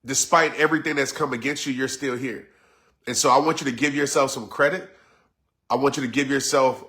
despite everything that's come against you, you're still here. And so I want you to give yourself some credit. I want you to give yourself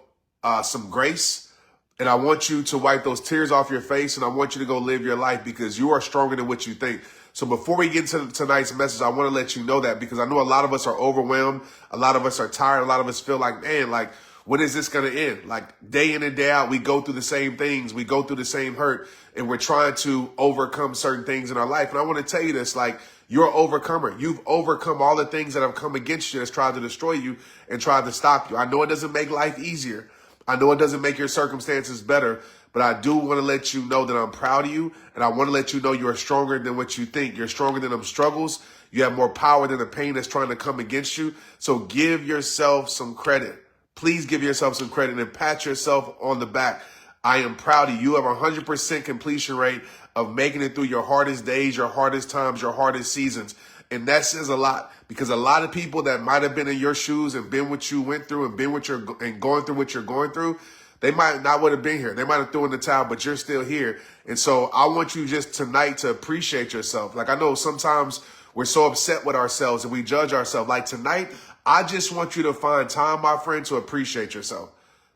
some grace. And I want you to wipe those tears off your face. And I want you to go live your life because you are stronger than what you think. So before we get into tonight's message, I want to let you know that because I know a lot of us are overwhelmed. A lot of us are tired. A lot of us feel like, man, like, when is this going to end? Like day in and day out, we go through the same things. We go through the same hurt and we're trying to overcome certain things in our life. And I want to tell you this, like, you're an overcomer. You've overcome all the things that have come against you that's tried to destroy you and tried to stop you. I know it doesn't make life easier. I know it doesn't make your circumstances better, but I do want to let you know that I'm proud of you. And I want to let you know you're stronger than what you think. You're stronger than them struggles. You have more power than the pain that's trying to come against you. So give yourself some credit. Please give yourself some credit and pat yourself on the back. I am proud of you. You have a 100% completion rate of making it through your hardest days, your hardest times, your hardest seasons. And that says a lot because a lot of people that might have been in your shoes and been what you went through and been what and going through what you're going through, they might not would have been here. They might have thrown in the towel, but you're still here. And so I want you just tonight to appreciate yourself. Like I know sometimes we're so upset with ourselves and we judge ourselves. Like tonight, I just want you to find time, my friend, to appreciate yourself.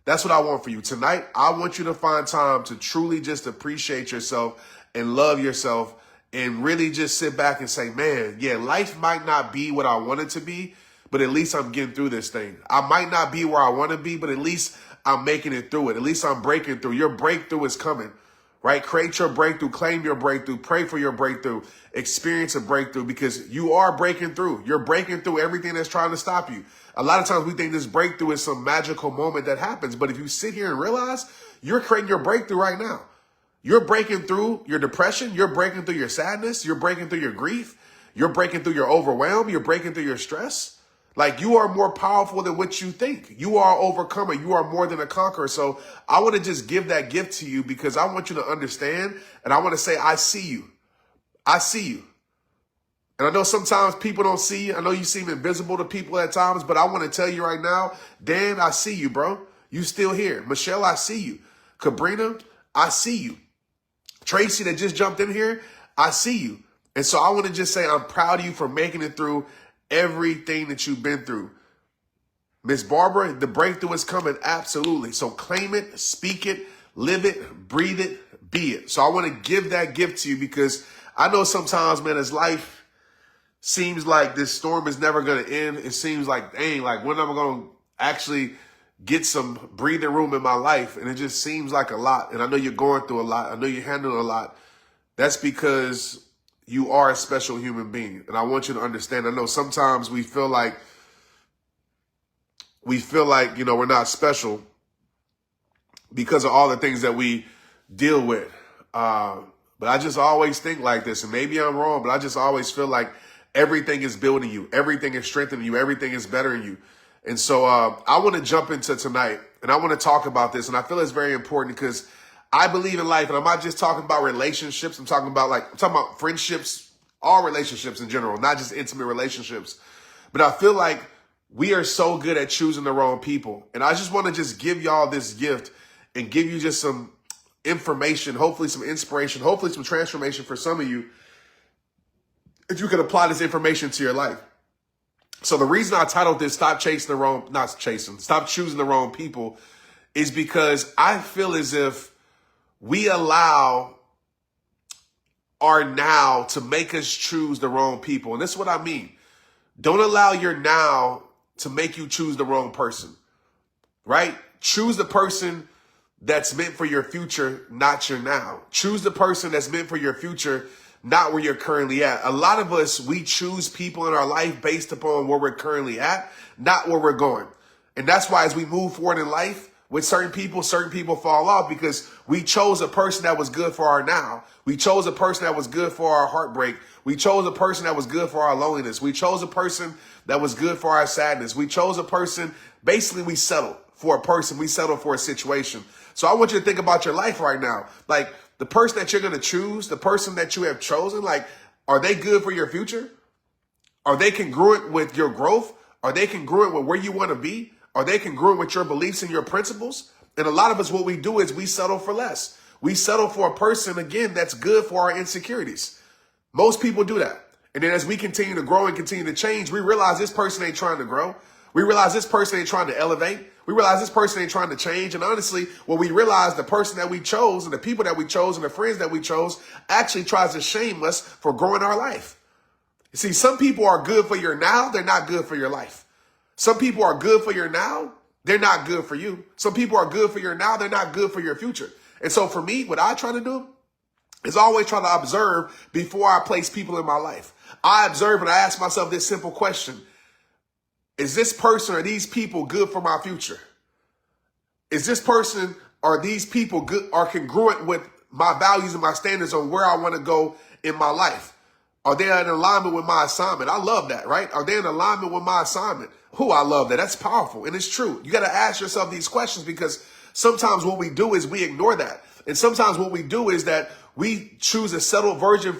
That's what I want for you. Tonight, I want you to find time to truly just appreciate yourself and love yourself and really just sit back and say, man, yeah, life might not be what I want it to be, but at least I'm getting through this thing. I might not be where I want to be, but at least I'm making it through it. At least I'm breaking through. Your breakthrough is coming, right? Create your breakthrough, claim your breakthrough, pray for your breakthrough, experience a breakthrough because you are breaking through. You're breaking through everything that's trying to stop you. A lot of times we think this breakthrough is some magical moment that happens, but if you sit here and realize you're creating your breakthrough right now. You're breaking through your depression. You're breaking through your sadness. You're breaking through your grief. You're breaking through your overwhelm. You're breaking through your stress. Like you are more powerful than what you think. You are an overcomer. You are more than a conqueror. So I want to just give that gift to you because I want you to understand. And I want to say, I see you. I see you. And I know sometimes people don't see you. I know you seem invisible to people at times, but I want to tell you right now, Dan, I see you, bro. You still here. Michelle, I see you. Cabrina, I see you. Tracy that just jumped in here, I see you. And so I want to just say I'm proud of you for making it through everything that you've been through. Miss Barbara, the breakthrough is coming. Absolutely. So claim it, speak it, live it, breathe it, be it. So I want to give that gift to you because I know sometimes, man, as life seems like this storm is never going to end. It seems like, dang, like when am I going to actually get some breathing room in my life? And it just seems like a lot. And I know you're going through a lot. I know you're handling a lot. That's because you are a special human being. And I want you to understand, I know sometimes we feel like, you know, we're not special because of all the things that we deal with. But I just always think like this, and maybe I'm wrong, but I just always feel like everything is building you. Everything is strengthening you. Everything is bettering you. And so I want to jump into tonight and I want to talk about this. And I feel it's very important because I believe in life. And I'm not just talking about relationships. I'm talking about friendships, all relationships in general, not just intimate relationships. But I feel like we are so good at choosing the wrong people. And I just want to just give y'all this gift and give you just some information, hopefully some inspiration, hopefully some transformation for some of you. If you could apply this information to your life. So the reason I titled this, Stop Choosing the Wrong People, is because I feel as if we allow our now to make us choose the wrong people. And this is what I mean. Don't allow your now to make you choose the wrong person, right? Choose the person that's meant for your future, not your now. Choose the person that's meant for your future, not where you're currently at. A lot of us, we choose people in our life based upon where we're currently at, not where we're going. And that's why as we move forward in life with certain people fall off because we chose a person that was good for our now. We chose a person that was good for our heartbreak. We chose a person that was good for our loneliness. We chose a person that was good for our sadness. We chose a person, basically we settled for a person. We settled for a situation. So I want you to think about your life right now. Like, the person that you're going to choose, the person that you have chosen, like, are they good for your future? Are they congruent with your growth? Are they congruent with where you want to be? Are they congruent with your beliefs and your principles? And a lot of us, what we do is we settle for less. We settle for a person, again, that's good for our insecurities. Most people do that. And then as we continue to grow and continue to change, we realize this person ain't trying to grow. We realize this person ain't trying to elevate. We realize this person ain't trying to change. And honestly, when we realize the person that we chose and the people that we chose and the friends that we chose actually tries to shame us for growing our life. You see, some people are good for your now. They're not good for your life. Some people are good for your now. They're not good for you. Some people are good for your now. They're not good for your future. And so for me, what I try to do is always try to observe before I place people in my life. I observe and I ask myself this simple question. Is this person or these people good for my future? Is this person or these people good or congruent with my values and my standards on where I want to go in my life? Are they in alignment with my assignment? I love that, right? Are they in alignment with my assignment? I love that. That's powerful. And it's true. You got to ask yourself these questions because sometimes what we do is we ignore that. And sometimes what we do is that we choose a settled version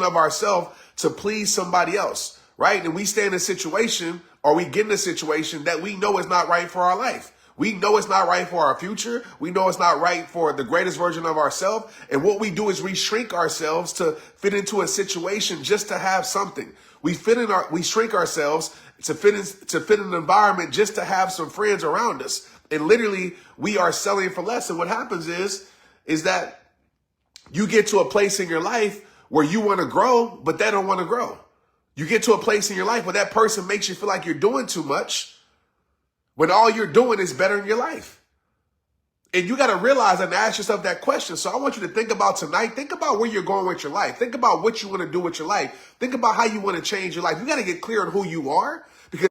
of ourselves to please somebody else, right? And we stay in a situation or we get in a situation that we know is not right for our life. We know it's not right for our future. We know it's not right for the greatest version of ourselves. And what we do is we shrink ourselves to fit into a situation just to have something. We shrink ourselves to fit in an environment just to have some friends around us. And literally we are selling for less. And what happens is that you get to a place in your life where you want to grow, but they don't want to grow. You get to a place in your life where that person makes you feel like you're doing too much when all you're doing is bettering your life. And you got to realize and ask yourself that question. So I want you to think about tonight. Think about where you're going with your life. Think about what you want to do with your life. Think about how you want to change your life. You got to get clear on who you are because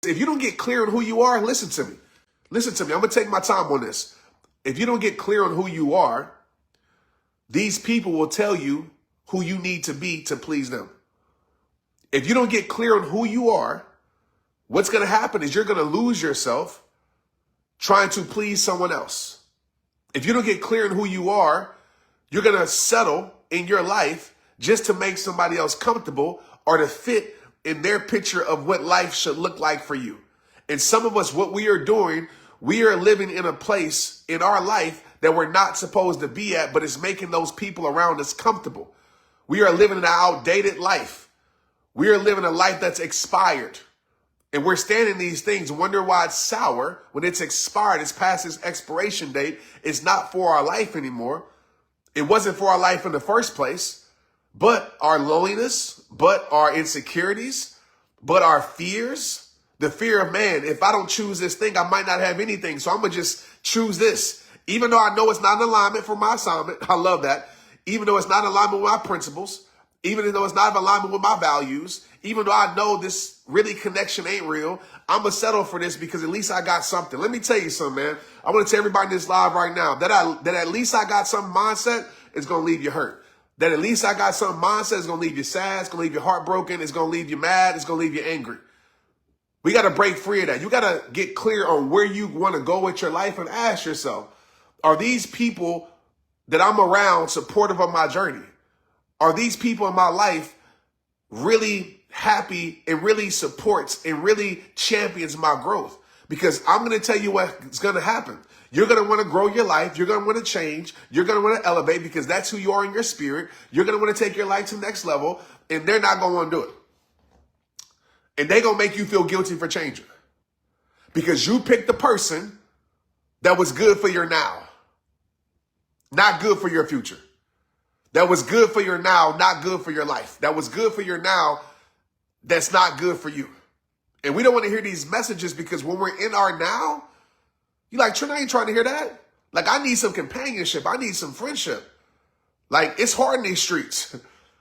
if you don't get clear on who you are, listen to me. Listen to me. I'm going to take my time on this. If you don't get clear on who you are, these people will tell you who you need to be to please them. If you don't get clear on who you are, what's going to happen is you're going to lose yourself trying to please someone else. If you don't get clear on who you are, you're going to settle in your life just to make somebody else comfortable or to fit in their picture of what life should look like for you. And some of us, what we are doing, we are living in a place in our life that we're not supposed to be at, but it's making those people around us comfortable. We are living an outdated life. We are living a life that's expired. And we're standing these things, wonder why it's sour when it's expired. It's past its expiration date. It's not for our life anymore. It wasn't for our life in the first place, but our loneliness, but our insecurities, but our fears, the fear of, man, if I don't choose this thing, I might not have anything. So I'm going to just choose this. Even though I know it's not in alignment for my assignment. I love that. Even though it's not in alignment with my principles, even though it's not in alignment with my values, even though I know this really connection ain't real, I'm going to settle for this because at least I got something. Let me tell you something, man. I want to tell everybody in this live right now that at least I got some mindset is going to leave you hurt. That at least I got some mindset is going to leave you sad. It's going to leave you heartbroken. It's going to leave you mad. It's going to leave you angry. We got to break free of that. You got to get clear on where you want to go with your life and ask yourself, are these people that I'm around supportive of my journey? Are these people in my life really happy and really supports and really champions my growth? Because I'm going to tell you what's going to happen. You're going to want to grow your life. You're going to want to change. You're going to want to elevate because that's who you are in your spirit. You're going to want to take your life to the next level, and they're not going to want to do it. And they're going to make you feel guilty for changing because you picked the person that was good for your now, not good for your future. That was good for your now, not good for your life. That was good for your now, that's not good for you. And we don't want to hear these messages because when we're in our now, you're like, Trent, I ain't trying to hear that. Like, I need some companionship. I need some friendship. Like, it's hard in these streets.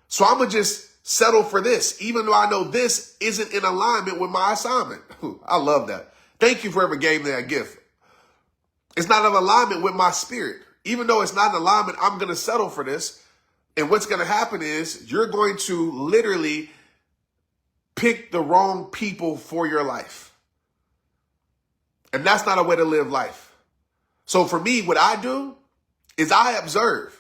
So I'm going to just settle for this, even though I know this isn't in alignment with my assignment. I love that. Thank you for ever gave me that gift. It's not in alignment with my spirit. Even though it's not in alignment, I'm going to settle for this. And what's going to happen is you're going to literally pick the wrong people for your life. And that's not a way to live life. So for me, what I do is I observe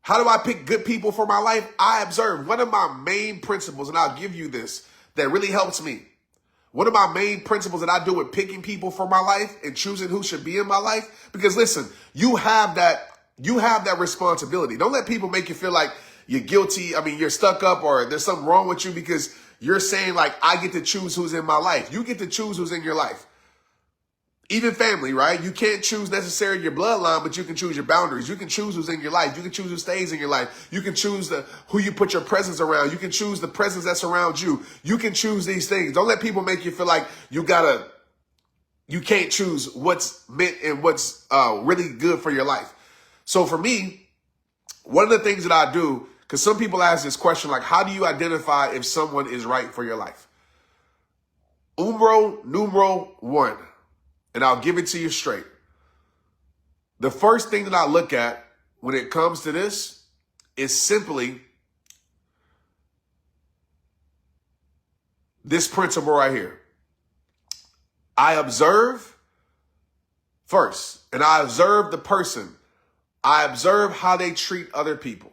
How do I pick good people for my life? I observe. One of my main principles, and I'll give you this, that really helps me. One of my main principles that I do with picking people for my life and choosing who should be in my life, because listen, you have that responsibility. Don't let people make you feel like you're guilty. I mean, you're stuck up or there's something wrong with you because you're saying like, I get to choose who's in my life. You get to choose who's in your life. Even family, right? You can't choose necessarily your bloodline, but you can choose your boundaries. You can choose who's in your life. You can choose who stays in your life. You can choose who you put your presence around. You can choose the presence that surrounds you. You can choose these things. Don't let people make you feel like you can't choose what's meant and what's really good for your life. So for me, one of the things that I do, because some people ask this question, like, how do you identify if someone is right for your life? Numero one. And I'll give it to you straight. The first thing that I look at when it comes to this is simply this principle right here. I observe first, and I observe the person. I observe how they treat other people.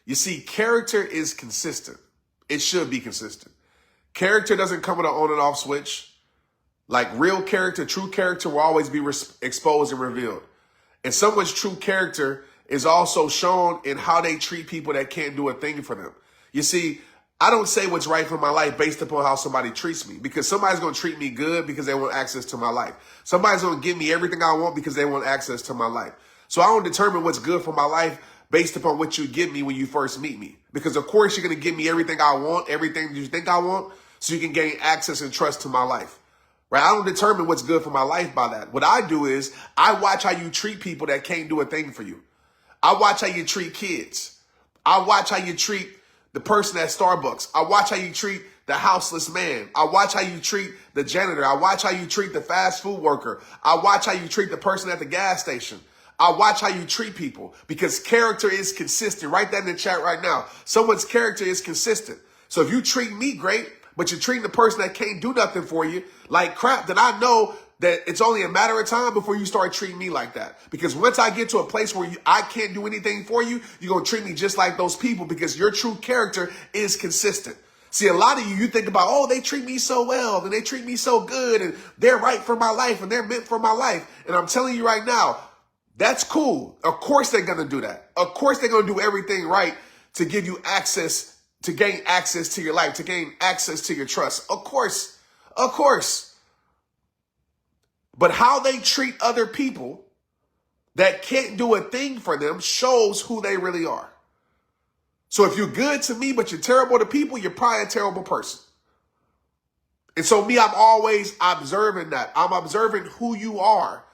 You see, character is consistent. It should be consistent. Character doesn't come with an on and off switch. Like real character, true character will always be exposed and revealed. And someone's true character is also shown in how they treat people that can't do a thing for them. You see, I don't say what's right for my life based upon how somebody treats me, because somebody's going to treat me good because they want access to my life. Somebody's going to give me everything I want because they want access to my life. So I don't determine what's good for my life based upon what you give me when you first meet me. Because of course you're going to give me everything I want, everything you think I want, so you can gain access and trust to my life. Right? I don't determine what's good for my life by that. What I do is I watch how you treat people that can't do a thing for you. I watch how you treat kids. I watch how you treat the person at Starbucks. I watch how you treat the houseless man. I watch how you treat the janitor. I watch how you treat the fast food worker. I watch how you treat the person at the gas station. I watch how you treat people, because character is consistent. Write that in the chat right now. Someone's character is consistent. So if you treat me great, but you're treating the person that can't do nothing for you like crap, then I know that it's only a matter of time before you start treating me like that. Because once I get to a place where I can't do anything for you, you're going to treat me just like those people, because your true character is consistent. See, a lot of you think about, oh, they treat me so well and they treat me so good and they're right for my life and they're meant for my life. And I'm telling you right now, that's cool. Of course they're going to do that. Of course they're going to do everything right to give you access, to gain access to your life, to gain access to your trust. Of course. But how they treat other people that can't do a thing for them shows who they really are. So if you're good to me, but you're terrible to people, you're probably a terrible person. And so me, I'm always observing that. I'm observing who you are.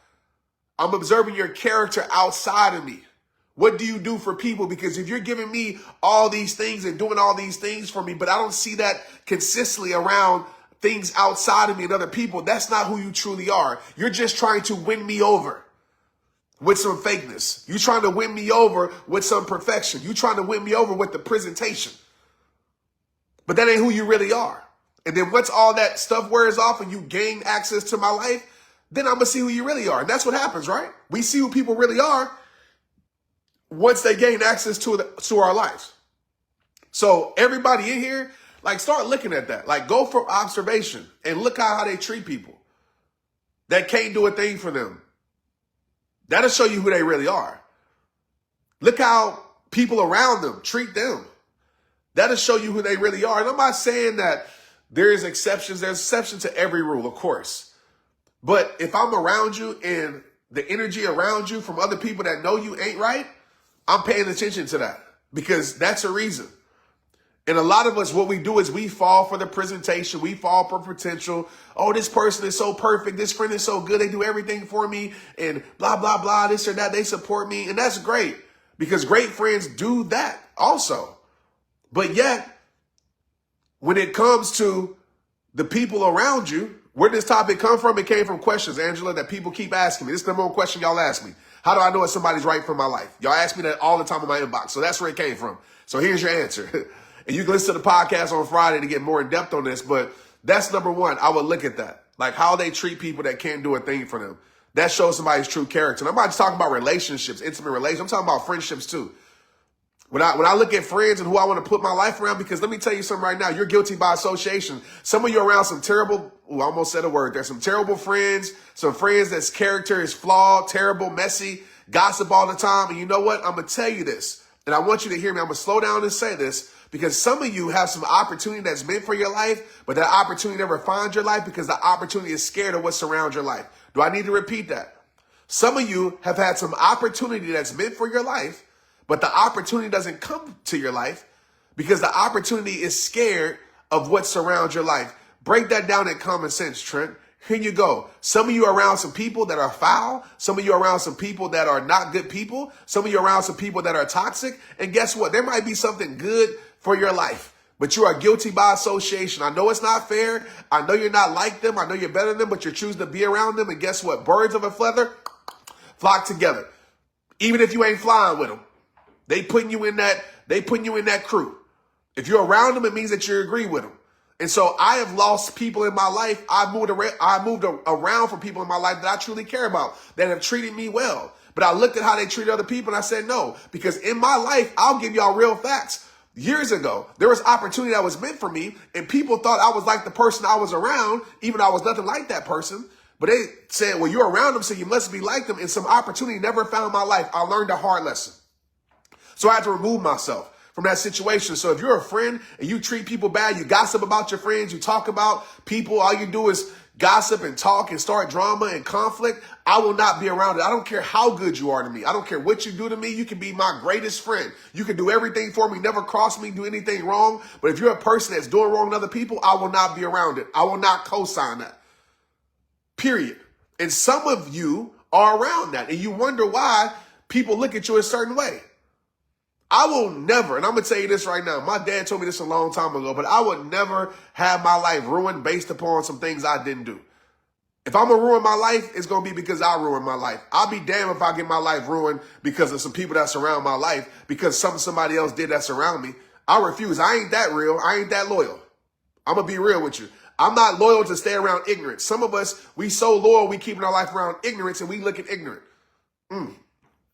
I'm observing your character outside of me. What do you do for people? Because if you're giving me all these things and doing all these things for me, but I don't see that consistently around things outside of me and other people, that's not who you truly are. You're just trying to win me over with some fakeness. You're trying to win me over with some perfection. You're trying to win me over with the presentation. But that ain't who you really are. And then once all that stuff wears off and you gain access to my life, then I'm going to see who you really are. And that's what happens, right? We see who people really are once they gain access to our lives. So everybody in here, like, start looking at that. Like, go from observation and look how they treat people that can't do a thing for them. That'll show you who they really are. Look how people around them treat them. That'll show you who they really are. And I'm not saying that there is exceptions. There's exceptions to every rule, of course. But if I'm around you and the energy around you from other people that know you ain't right, I'm paying attention to that, because that's a reason. And a lot of us, what we do is we fall for the presentation. We fall for potential. Oh, this person is so perfect. This friend is so good. They do everything for me and blah, blah, blah, this or that. They support me. And that's great, because great friends do that also. But yet, when it comes to the people around you, where did this topic come from? It came from questions, Angela, that people keep asking me. This is the number one question y'all ask me. How do I know if somebody's right for my life? Y'all ask me that all the time in my inbox. So that's where it came from. So here's your answer. And you can listen to the podcast on Friday to get more in depth on this. But that's number one. I would look at that. Like how they treat people that can't do a thing for them. That shows somebody's true character. And I'm not just talking about relationships, intimate relationships. I'm talking about friendships too. When I look at friends and who I want to put my life around, because let me tell you something right now, you're guilty by association. Some of you are around some terrible, I almost said a word. There's some terrible friends, some friends that's character is flawed, terrible, messy, gossip all the time. And you know what? I'm going to tell you this, and I want you to hear me. I'm going to slow down and say this, because some of you have some opportunity that's meant for your life, but that opportunity never finds your life because the opportunity is scared of what surrounds your life. Do I need to repeat that? Some of you have had some opportunity that's meant for your life, but the opportunity doesn't come to your life because the opportunity is scared of what surrounds your life. Break that down in common sense, Trent. Here you go. Some of you are around some people that are foul. Some of you are around some people that are not good people. Some of you are around some people that are toxic. And guess what? There might be something good for your life, but you are guilty by association. I know it's not fair. I know you're not like them. I know you're better than them, but you choose to be around them. And guess what? Birds of a feather flock together. Even if you ain't flying with them. They putting you in that crew. If you're around them, it means that you agree with them. And so I have lost people in my life. I moved around from people in my life that I truly care about, that have treated me well. But I looked at how they treat other people and I said no, because in my life, I'll give y'all real facts. Years ago, there was opportunity that was meant for me, and people thought I was like the person I was around, even though I was nothing like that person. But they said, well, you're around them, so you must be like them. And some opportunity never found my life. I learned a hard lesson. So I had to remove myself from that situation. So if you're a friend and you treat people bad, you gossip about your friends, you talk about people, all you do is gossip and talk and start drama and conflict, I will not be around it. I don't care how good you are to me. I don't care what you do to me. You can be my greatest friend. You can do everything for me, never cross me, do anything wrong. But if you're a person that's doing wrong to other people, I will not be around it. I will not co-sign that. Period. And some of you are around that, and you wonder why people look at you a certain way. I will never, and I'm going to tell you this right now. My dad told me this a long time ago, but I would never have my life ruined based upon some things I didn't do. If I'm going to ruin my life, it's going to be because I ruined my life. I'll be damned if I get my life ruined because of some people that surround my life, because somebody else did that surround me. I refuse. I ain't that real. I ain't that loyal. I'm going to be real with you. I'm not loyal to stay around ignorance. Some of us, we so loyal, we keeping our life around ignorance and we looking ignorant.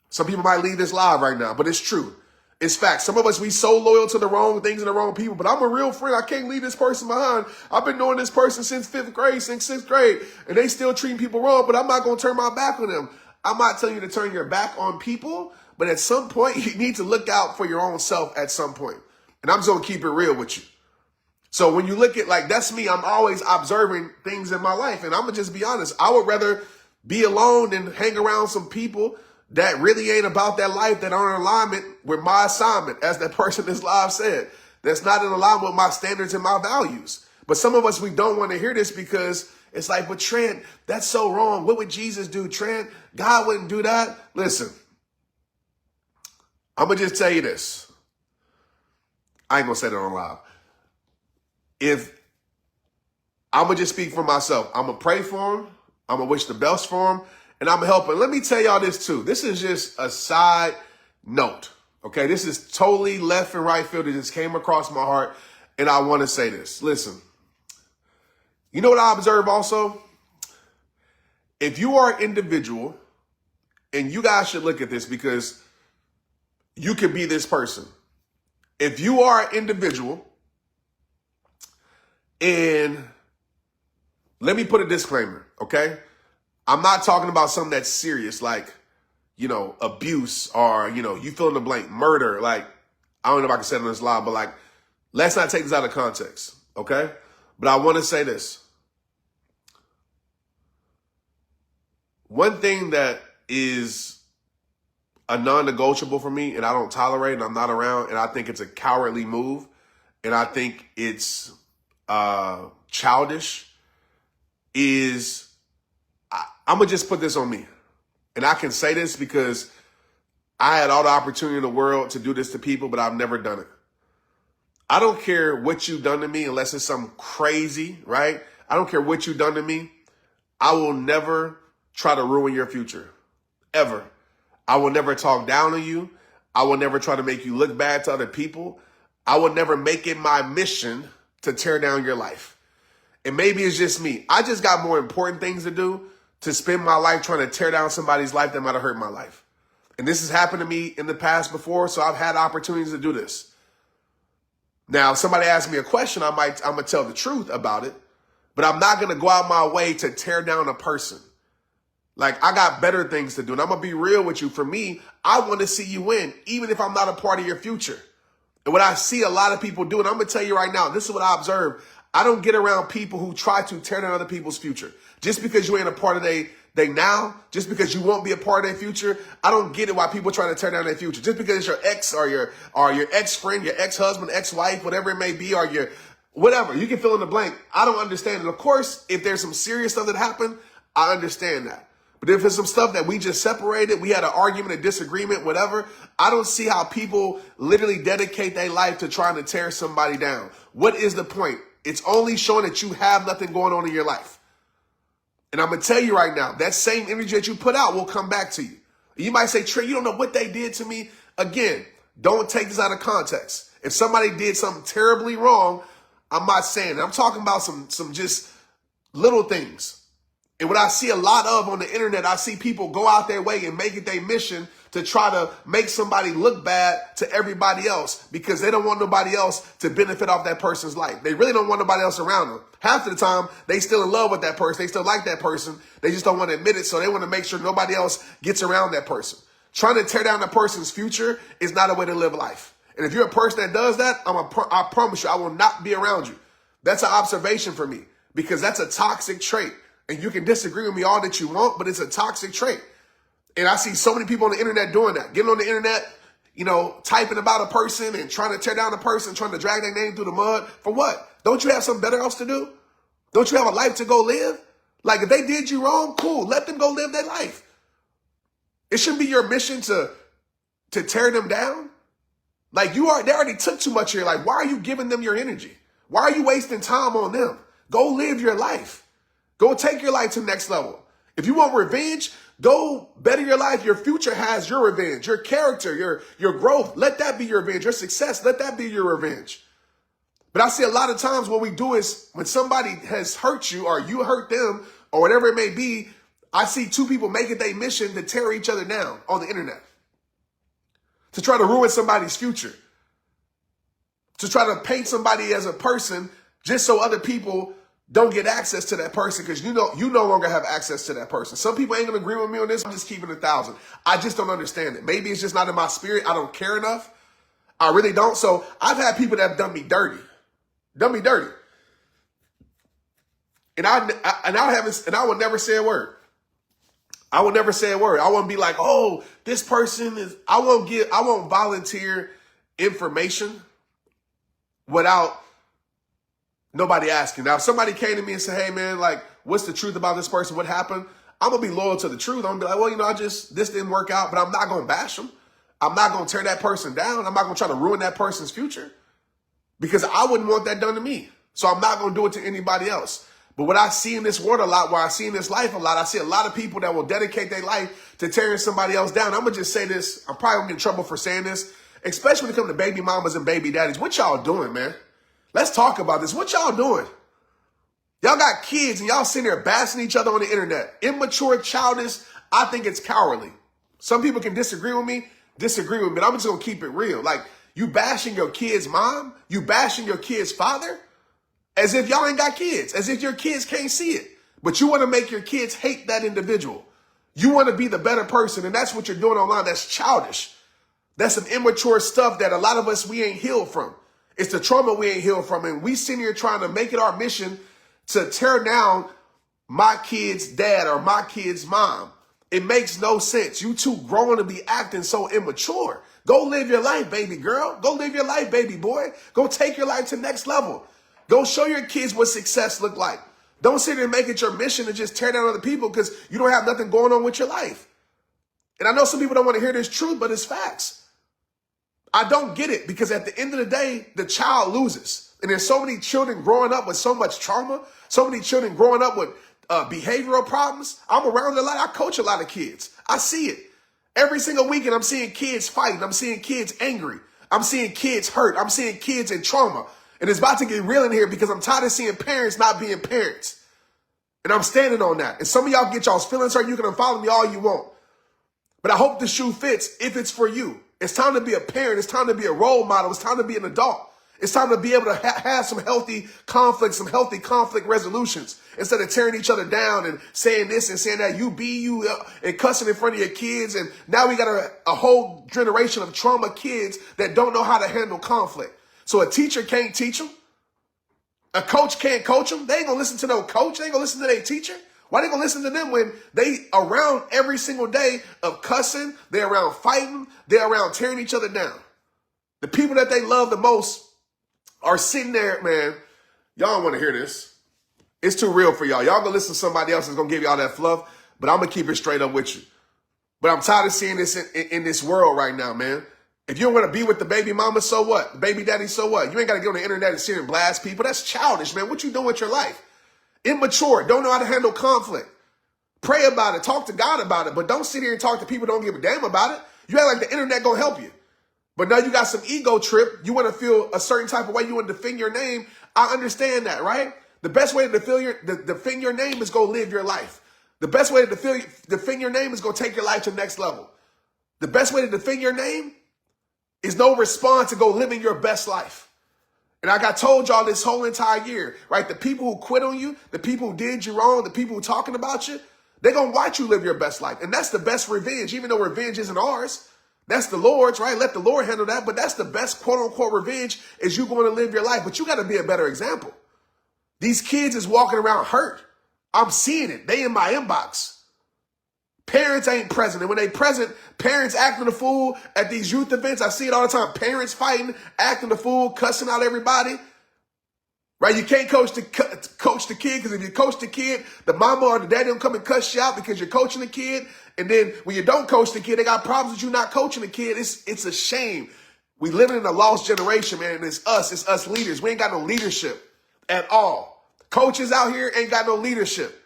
Some people might leave this live right now, but it's true. It's fact. Some of us, we so loyal to the wrong things and the wrong people, but I'm a real friend. I can't leave this person behind. I've been knowing this person since 5th grade, since 6th grade, and they still treating people wrong, but I'm not going to turn my back on them. I'm not telling you to turn your back on people, but at some point, you need to look out for your own self at some point. And I'm just going to keep it real with you. So when you look at, like, that's me, I'm always observing things in my life. And I'm going to just be honest. I would rather be alone than hang around some people that really ain't about that life, that are in alignment with my assignment, as that person in this live said. That's not in alignment with my standards and my values. But some of us, we don't want to hear this because it's like, but Trent, that's so wrong. What would Jesus do, Trent? God wouldn't do that. Listen, I'm going to just tell you this. I ain't going to say that on live. If I'm going to just speak for myself, I'm going to pray for him. I'm going to wish the best for him. And I'm helping. Let me tell y'all this too. This is just a side note. Okay. This is totally left and right field. It just came across my heart. And I want to say this. Listen, you know what I observe also? If you are an individual, and you guys should look at this because you could be this person. If you are an individual, and let me put a disclaimer, okay? I'm not talking about something that's serious, like, abuse or, you fill in the blank, murder. Like, I don't know if I can say it on this live, but like, let's not take this out of context, okay? But I want to say this. One thing that is a non-negotiable for me, and I don't tolerate, and I'm not around, and I think it's a cowardly move, and I think it's childish, is I'm going to just put this on me. And I can say this because I had all the opportunity in the world to do this to people, but I've never done it. I don't care what you've done to me unless it's something crazy, right? I don't care what you've done to me. I will never try to ruin your future, ever. I will never talk down on you. I will never try to make you look bad to other people. I will never make it my mission to tear down your life. And maybe it's just me. I just got more important things to do to spend my life trying to tear down somebody's life that might have hurt my life. And this has happened to me in the past before, so I've had opportunities to do this. Now, if somebody asks me a question, I'm going to tell the truth about it, but I'm not going to go out my way to tear down a person. Like, I got better things to do. And I'm going to be real with you. For me, I want to see you win, even if I'm not a part of your future. And what I see a lot of people do, and I'm going to tell you right now, this is what I observe. I don't get around people who try to tear down other people's future. Just because you ain't a part of they now, just because you won't be a part of their future, I don't get it why people are trying to tear down their future. Just because it's your ex or your ex-friend, your ex-husband, ex-wife, whatever it may be, or your whatever. You can fill in the blank. I don't understand it. Of course, if there's some serious stuff that happened, I understand that. But if it's some stuff that we just separated, we had an argument, a disagreement, whatever, I don't see how people literally dedicate their life to trying to tear somebody down. What is the point? It's only showing that you have nothing going on in your life. And I'm going to tell you right now, that same energy that you put out will come back to you. You might say, Trent, you don't know what they did to me. Again, don't take this out of context. If somebody did something terribly wrong, I'm not saying it. I'm talking about some just little things. And what I see a lot of on the internet, I see people go out their way and make it their mission to try to make somebody look bad to everybody else because they don't want nobody else to benefit off that person's life. They really don't want nobody else around them. Half of the time, they still in love with that person. They still like that person. They just don't want to admit it, so they want to make sure nobody else gets around that person. Trying to tear down a person's future is not a way to live life. And if you're a person that does that, I promise you, I will not be around you. That's an observation for me because that's a toxic trait. And you can disagree with me all that you want, but it's a toxic trait. And I see so many people on the internet doing that. Getting on the internet, typing about a person and trying to tear down a person, trying to drag their name through the mud. For what? Don't you have something better else to do? Don't you have a life to go live? Like, if they did you wrong, cool. Let them go live their life. It shouldn't be your mission to tear them down. Like, they already took too much of your life. Why are you giving them your energy? Why are you wasting time on them? Go live your life. Go take your life to the next level. If you want revenge, go better your life. Your future has your revenge, your character, your growth. Let that be your revenge. Your success, let that be your revenge. But I see a lot of times what we do is when somebody has hurt you or you hurt them or whatever it may be, I see two people make it their mission to tear each other down on the internet, to try to ruin somebody's future, to try to paint somebody as a person just so other people don't get access to that person because you no longer have access to that person. Some people ain't going to agree with me on this. I'm just keeping 1,000. I just don't understand it. Maybe it's just not in my spirit. I don't care enough. I really don't. So I've had people that have done me dirty. And I will never say a word. I won't be like, oh, this person is, I won't volunteer information without nobody asking. Now, if somebody came to me and said, hey, man, like, what's the truth about this person? What happened? I'm going to be loyal to the truth. I'm going to be like, well, this didn't work out, but I'm not going to bash them. I'm not going to tear that person down. I'm not going to try to ruin that person's future because I wouldn't want that done to me. So I'm not going to do it to anybody else. But what I see in this world a lot, where I see in this life a lot, I see a lot of people that will dedicate their life to tearing somebody else down. I'm going to just say this. I'm probably going to get in trouble for saying this, especially when it comes to baby mamas and baby daddies. What y'all doing, man? Let's talk about this. What y'all doing? Y'all got kids and y'all sitting there bashing each other on the internet. Immature, childish. I think it's cowardly. Some people can disagree with me, but I'm just going to keep it real. Like, you bashing your kid's mom? You bashing your kid's father? As if y'all ain't got kids. As if your kids can't see it. But you want to make your kids hate that individual. You want to be the better person, and that's what you're doing online. That's childish. That's some immature stuff that a lot of us, we ain't healed from. It's the trauma we ain't healed from. And we sitting here trying to make it our mission to tear down my kid's dad or my kid's mom. It makes no sense. You two growing to be acting so immature. Go live your life, baby girl. Go live your life, baby boy. Go take your life to the next level. Go show your kids what success look like. Don't sit there and make it your mission to just tear down other people because you don't have nothing going on with your life. And I know some people don't want to hear this truth, but it's facts. I don't get it because at the end of the day, the child loses. And there's so many children growing up with so much trauma, so many children growing up with behavioral problems. I'm around a lot. I coach a lot of kids. I see it. Every single weekend, I'm seeing kids fighting. I'm seeing kids angry. I'm seeing kids hurt. I'm seeing kids in trauma. And it's about to get real in here because I'm tired of seeing parents not being parents. And I'm standing on that. And some of y'all get y'all's feelings hurt. You can unfollow me all you want. But I hope the shoe fits if it's for you. It's time to be a parent. It's time to be a role model. It's time to be an adult. It's time to be able to have some healthy conflicts, some healthy conflict resolutions. Instead of tearing each other down and saying this and saying that, and cussing in front of your kids. And now we got a whole generation of trauma kids that don't know how to handle conflict. So a teacher can't teach them. A coach can't coach them. They ain't going to listen to no coach. They ain't going to listen to their teacher. Why they going to listen to them when they around every single day of cussing? They're around fighting. They're around tearing each other down. The people that they love the most are sitting there, man. Y'all don't want to hear this. It's too real for y'all. Y'all gonna listen to somebody else that's gonna give y'all that fluff, but I'm gonna keep it straight up with you. But I'm tired of seeing this in this world right now, man. If you don't want to be with the baby mama, so what? Baby daddy, so what? You ain't got to get on the internet and sit and blast people. That's childish, man. What you doing with your life? Immature. Don't know how to handle conflict. Pray about it. Talk to God about it. But don't sit here and talk to people who don't give a damn about it. You act like the internet gonna help you. But now you got some ego trip. You want to feel a certain type of way. You want to defend your name. I understand that, right? The best way to defend your name is go live your life. The best way to defend your name is go take your life to the next level. The best way to defend your name is no response to go living your best life. And like I told y'all this whole entire year, right? The people who quit on you, the people who did you wrong, the people who talking about you, they're going to watch you live your best life. And that's the best revenge, even though revenge isn't ours. That's the Lord's, right? Let the Lord handle that. But that's the best quote unquote revenge is you going to live your life. But you got to be a better example. These kids is walking around hurt. I'm seeing it. They in my inbox. Parents ain't present. And when they present, parents acting a fool at these youth events. I see it all the time. Parents fighting, acting a fool, cussing out everybody. Right? You can't coach the kid because if you coach the kid, the mama or the daddy will come and cuss you out because you're coaching the kid. And then when you don't coach the kid, they got problems with you not coaching the kid. It's a shame. We living in a lost generation, man. And it's us leaders. We ain't got no leadership at all. Coaches out here ain't got no leadership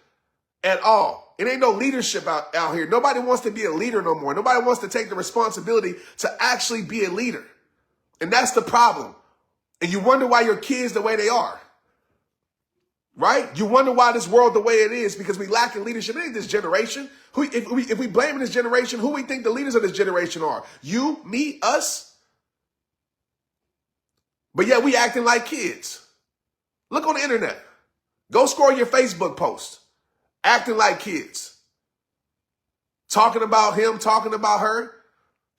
at all. It ain't no leadership out here. Nobody wants to be a leader no more. Nobody wants to take the responsibility to actually be a leader. And that's the problem. And you wonder why your kids the way they are. Right? You wonder why this world the way it is because we lack in leadership. It ain't this generation. If we blame this generation, who we think the leaders of this generation are? You, me, us? But yet we acting like kids. Look on the internet. Go scroll your Facebook post. Acting like kids. Talking about him, talking about her.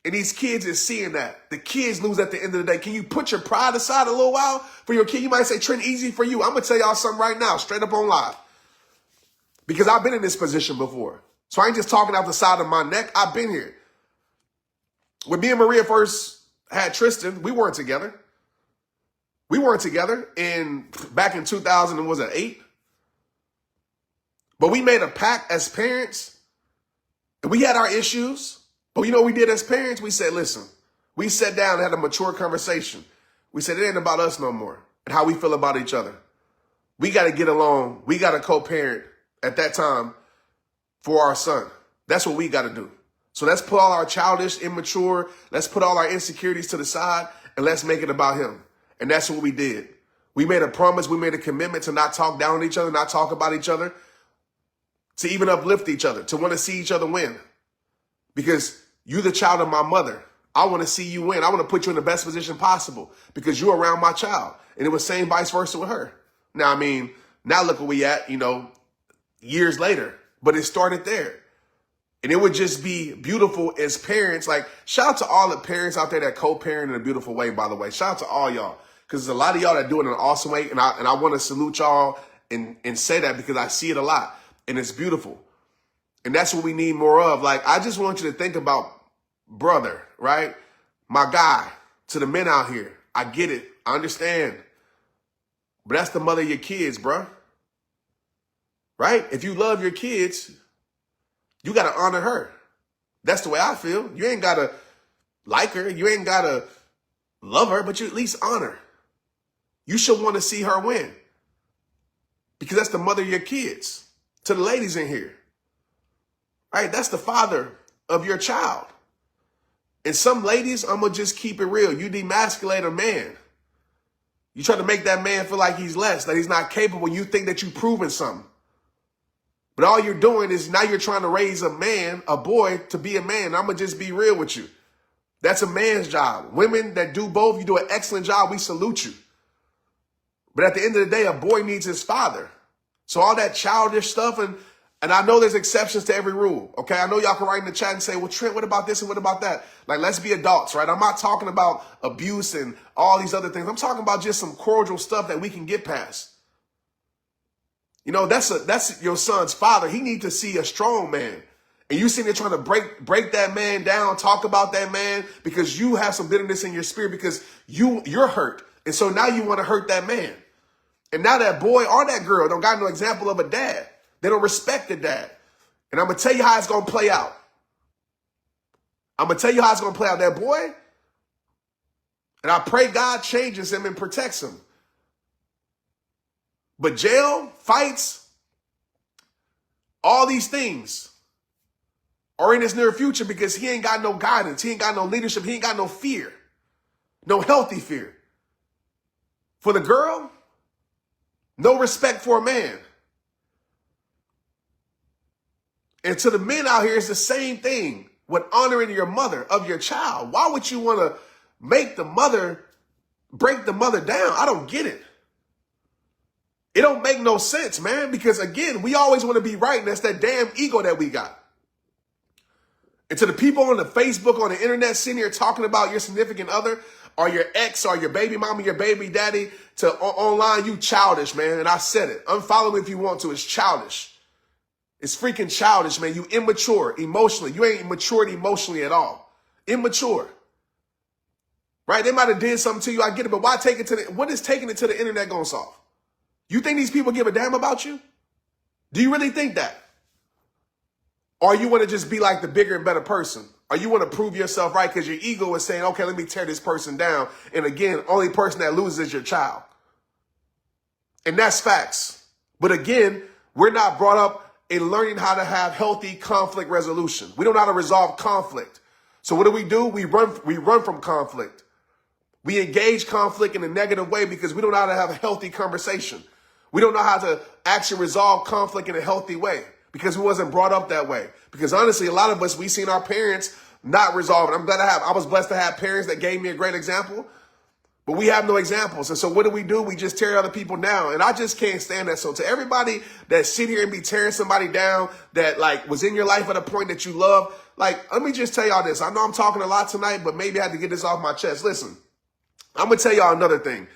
And these kids is seeing that. The kids lose at the end of the day. Can you put your pride aside a little while for your kid? You might say, Trent, easy for you. I'm going to tell y'all something right now, straight up on live. Because I've been in this position before. So I ain't just talking out the side of my neck. I've been here. When me and Maria first had Tristan, we weren't together. We weren't together back in 2008. But we made a pact as parents. And we had our issues. But you know what we did as parents? We said, listen, we sat down and had a mature conversation. We said, it ain't about us no more and how we feel about each other. We got to get along. We got to co-parent at that time for our son. That's what we got to do. So let's put all our childish, immature, let's put all our insecurities to the side and let's make it about him. And that's what we did. We made a promise. We made a commitment to not talk down on each other, not talk about each other, to even uplift each other, to want to see each other win. Because you're the child of my mother. I want to see you win. I want to put you in the best position possible because you're around my child. And it was same vice versa with her. Now, now look where we at, years later. But it started there. And it would just be beautiful as parents. Like, shout out to all the parents out there that co-parent in a beautiful way, by the way. Shout out to all y'all. Because there's a lot of y'all that do it in an awesome way. And I want to salute y'all and say that because I see it a lot. And it's beautiful. And that's what we need more of. Like, I just want you to think about brother, right? My guy, to the men out here. I get it. I understand. But that's the mother of your kids, bro. Right? If you love your kids, you got to honor her. That's the way I feel. You ain't got to like her. You ain't got to love her, but you at least honor. You should want to see her win. Because that's the mother of your kids. To the ladies in here. Right? That's the father of your child. And some ladies, I'm going to just keep it real. You demasculate a man. You try to make that man feel like he's less, that he's not capable. You think that you've proven something. But all you're doing is now you're trying to raise a man, a boy, to be a man. I'm going to just be real with you. That's a man's job. Women that do both, you do an excellent job. We salute you. But at the end of the day, a boy needs his father. So all that childish stuff, and I know there's exceptions to every rule, okay? I know y'all can write in the chat and say, well, Trent, what about this and what about that? Like, let's be adults, right? I'm not talking about abuse and all these other things. I'm talking about just some cordial stuff that we can get past. You know, that's your son's father. He needs to see a strong man. And you sitting there trying to break that man down, talk about that man because you have some bitterness in your spirit because you're hurt. And so now you want to hurt that man. And now that boy or that girl don't got no example of a dad. They don't respect the dad. And I'm going to tell you how it's going to play out. That boy, and I pray God changes him and protects him. But jail, fights, all these things are in his near future because he ain't got no guidance. He ain't got no leadership. He ain't got no fear. No healthy fear. For the girl, no respect for a man. And to the men out here, it's the same thing with honoring your mother of your child. Why would you want to break the mother down? I don't get it. It don't make no sense, man, because again, we always want to be right, and that's that damn ego that we got. And to the people on the Facebook, on the internet, sitting here talking about your significant other or your ex or your baby mama, your baby daddy online, you childish, man. And I said it. Unfollow me if you want to. It's childish. It's freaking childish, man. You immature emotionally. You ain't matured emotionally at all. Immature. Right? They might have did something to you. I get it. But why take it to what is taking it to the internet going to solve? You think these people give a damn about you? Do you really think that? Or you want to just be like the bigger and better person? Or you want to prove yourself right because your ego is saying, okay, let me tear this person down. And again, only person that loses is your child. And that's facts. But again, we're not brought up in learning how to have healthy conflict resolution. We don't know how to resolve conflict. So what do? We run from conflict. We engage conflict in a negative way because we don't know how to have a healthy conversation. We don't know how to actually resolve conflict in a healthy way because we wasn't brought up that way. Because honestly, a lot of us, we seen our parents not resolve it. I was blessed to have parents that gave me a great example, but we have no examples. And so what do? We just tear other people down. And I just can't stand that. So to everybody that sit here and be tearing somebody down that like was in your life at a point that you love, like, let me just tell y'all this. I know I'm talking a lot tonight, but maybe I had to get this off my chest. Listen, I'm going to tell y'all another thing.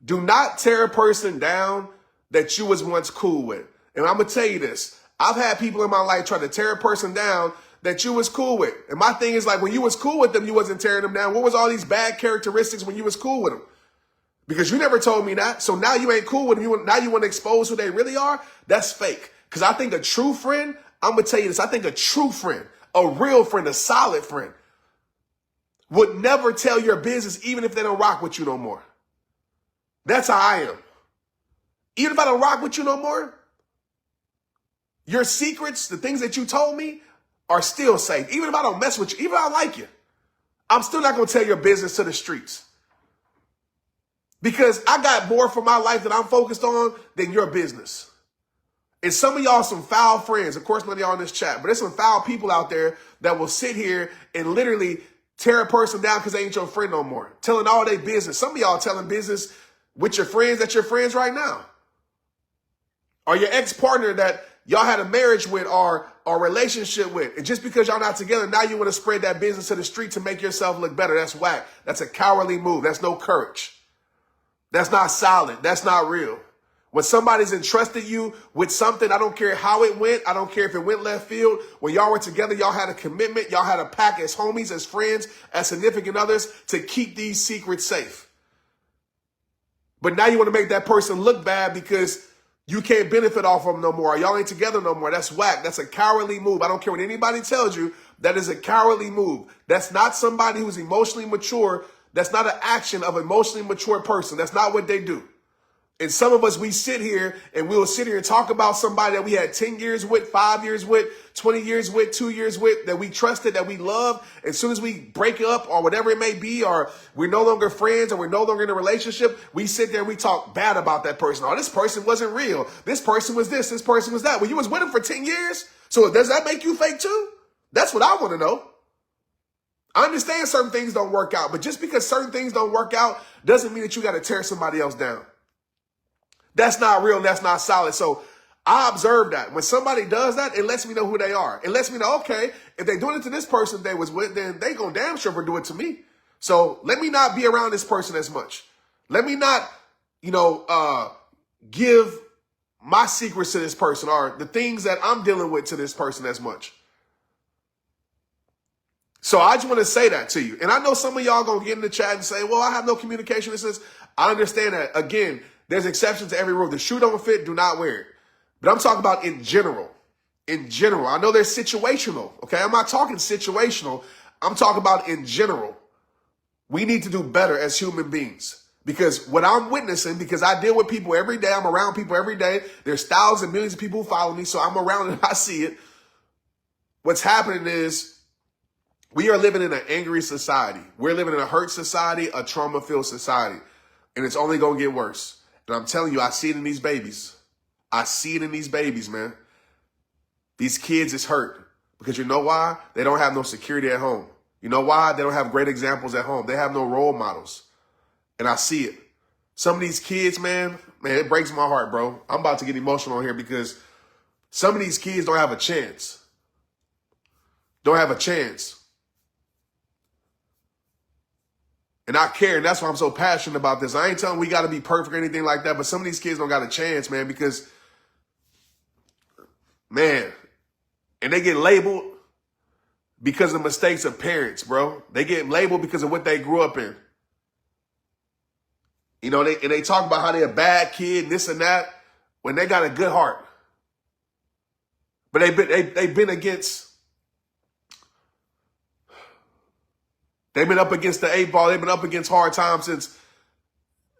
Do not tear a person down that you was once cool with. And I'm going to tell you this. I've had people in my life try to tear a person down that you was cool with. And my thing is like, when you was cool with them, you wasn't tearing them down. What was all these bad characteristics when you was cool with them? Because you never told me that. So now you ain't cool with them. Now you want to expose who they really are? That's fake. Because I think a true friend, I'm going to tell you this. I think a true friend, a real friend, a solid friend would never tell your business even if they don't rock with you no more. That's how I am. Even if I don't rock with you no more, your secrets, the things that you told me, are still safe. Even if I don't mess with you, even if I like you, I'm still not going to tell your business to the streets. Because I got more for my life that I'm focused on than your business. And some of y'all some foul friends. Of course, none of y'all in this chat, but there's some foul people out there that will sit here and literally tear a person down because they ain't your friend no more. Telling all their business. Some of y'all telling business with your friends that you're friends right now. Or your ex-partner that y'all had a marriage with or a relationship with. And just because y'all not together, now you want to spread that business to the street to make yourself look better. That's whack. That's a cowardly move. That's no courage. That's not solid. That's not real. When somebody's entrusted you with something, I don't care how it went. I don't care if it went left field. When y'all were together, y'all had a commitment. Y'all had a pact as homies, as friends, as significant others to keep these secrets safe. But now you want to make that person look bad because you can't benefit off of them no more. Y'all ain't together no more. That's whack. That's a cowardly move. I don't care what anybody tells you. That is a cowardly move. That's not somebody who's emotionally mature. That's not an action of an emotionally mature person. That's not what they do. And some of us, we sit here and we'll sit here and talk about somebody that we had 10 years with, 5 years with, 20 years with, 2 years with, that we trusted, that we loved. As soon as we break up or whatever it may be, or we're no longer friends or we're no longer in a relationship, we sit there and we talk bad about that person. Oh, this person wasn't real. This person was this person was that. Well, you was with him for 10 years. So does that make you fake too? That's what I want to know. I understand certain things don't work out, but just because certain things don't work out doesn't mean that you got to tear somebody else down. That's not real and that's not solid. So I observe that. When somebody does that, it lets me know who they are. It lets me know, okay, if they're doing it to this person they was with, then they gonna damn sure do it to me. So let me not be around this person as much. Let me not, give my secrets to this person or the things that I'm dealing with to this person as much. So I just want to say that to you. And I know some of y'all going to get in the chat and say, well, I have no communication. I understand that. Again, there's exceptions to every rule. The shoe don't fit, do not wear it. But I'm talking about in general. In general. I know there's situational. Okay, I'm not talking situational. I'm talking about in general. We need to do better as human beings. Because what I'm witnessing, because I deal with people every day, I'm around people every day. There's thousands and millions of people who follow me, so I'm around it and I see it. What's happening is we are living in an angry society. We're living in a hurt society, a trauma-filled society. And it's only going to get worse. And I'm telling you, I see it in these babies. I see it in these babies, man. These kids is hurt. Because you know why? They don't have no security at home. You know why? They don't have great examples at home. They have no role models. And I see it. Some of these kids, man, it breaks my heart, bro. I'm about to get emotional here because some of these kids don't have a chance. Don't have a chance. And I care, and that's why I'm so passionate about this. I ain't telling we got to be perfect or anything like that, but some of these kids don't got a chance, man, because, man, and they get labeled because of mistakes of parents, bro. They get labeled because of what they grew up in. You know, they talk about how they're a bad kid, and this and that, when they got a good heart. But they've been against. They've been up against the 8 ball. They've been up against hard times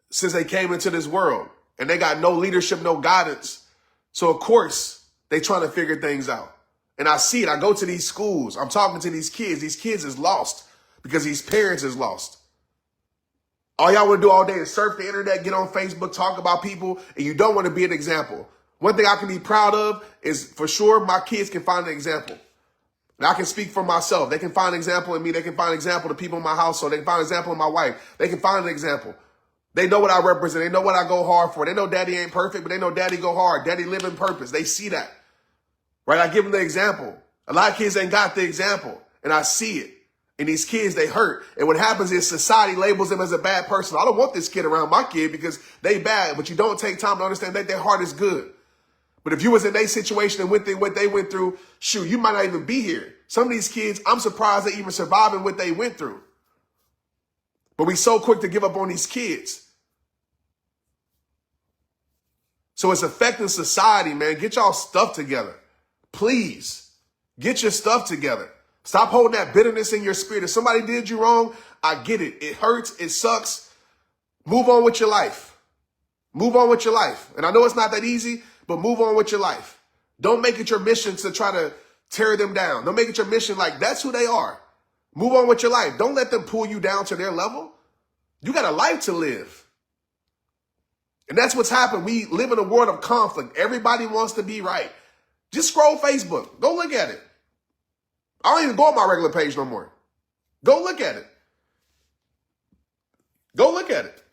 since they came into this world. And they got no leadership, no guidance. So, of course, they trying to figure things out. And I see it. I go to these schools. I'm talking to these kids. These kids is lost because these parents is lost. All y'all want to do all day is surf the internet, get on Facebook, talk about people, and you don't want to be an example. One thing I can be proud of is, for sure, my kids can find an example. And I can speak for myself. They can find an example in me. They can find an example to people in my household. They can find an example in my wife. They can find an example. They know what I represent. They know what I go hard for. They know daddy ain't perfect, but they know daddy go hard. Daddy live in purpose. They see that. Right? I give them the example. A lot of kids ain't got the example. And I see it. And these kids, they hurt. And what happens is society labels them as a bad person. I don't want this kid around my kid because they bad. But you don't take time to understand that their heart is good. But if you was in their situation and went through what they went through, shoot, you might not even be here. Some of these kids, I'm surprised they even surviving what they went through. But we so quick to give up on these kids. So it's affecting society, man. Get y'all stuff together. Please, get your stuff together. Stop holding that bitterness in your spirit. If somebody did you wrong, I get it. It hurts. It sucks. Move on with your life. Move on with your life. And I know it's not that easy, but move on with your life. Don't make it your mission to try to tear them down. Don't make it your mission like that's who they are. Move on with your life. Don't let them pull you down to their level. You got a life to live. And that's what's happened. We live in a world of conflict. Everybody wants to be right. Just scroll Facebook. Go look at it. I don't even go on my regular page no more. Go look at it. Go look at it.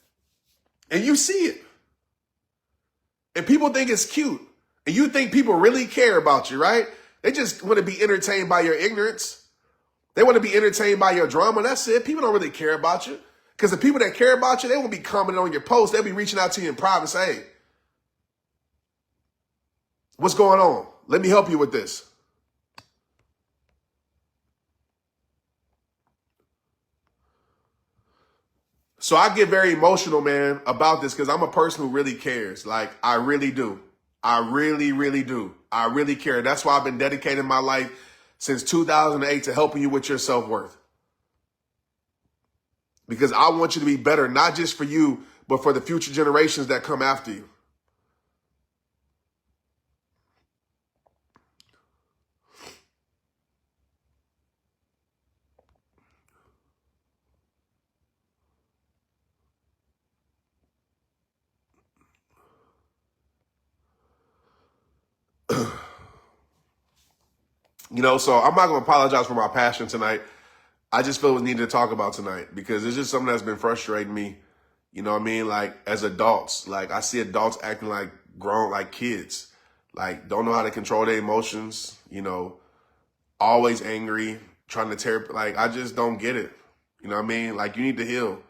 And you see it. And people think it's cute. And you think people really care about you, right? They just want to be entertained by your ignorance. They want to be entertained by your drama. That's it. People don't really care about you. Because the people that care about you, they won't be commenting on your post. They'll be reaching out to you in private and say, hey, what's going on? Let me help you with this. So I get very emotional, man, about this because I'm a person who really cares. Like, I really do. I really, really do. I really care. That's why I've been dedicating my life since 2008 to helping you with your self-worth. Because I want you to be better, not just for you, but for the future generations that come after you. So I'm not going to apologize for my passion tonight. I just feel we need to talk about tonight because it's just something that's been frustrating me. You know what I mean? Like as adults, like I see adults acting like grown, like kids, like don't know how to control their emotions, always angry, trying to tear, like I just don't get it. You know what I mean? Like you need to heal.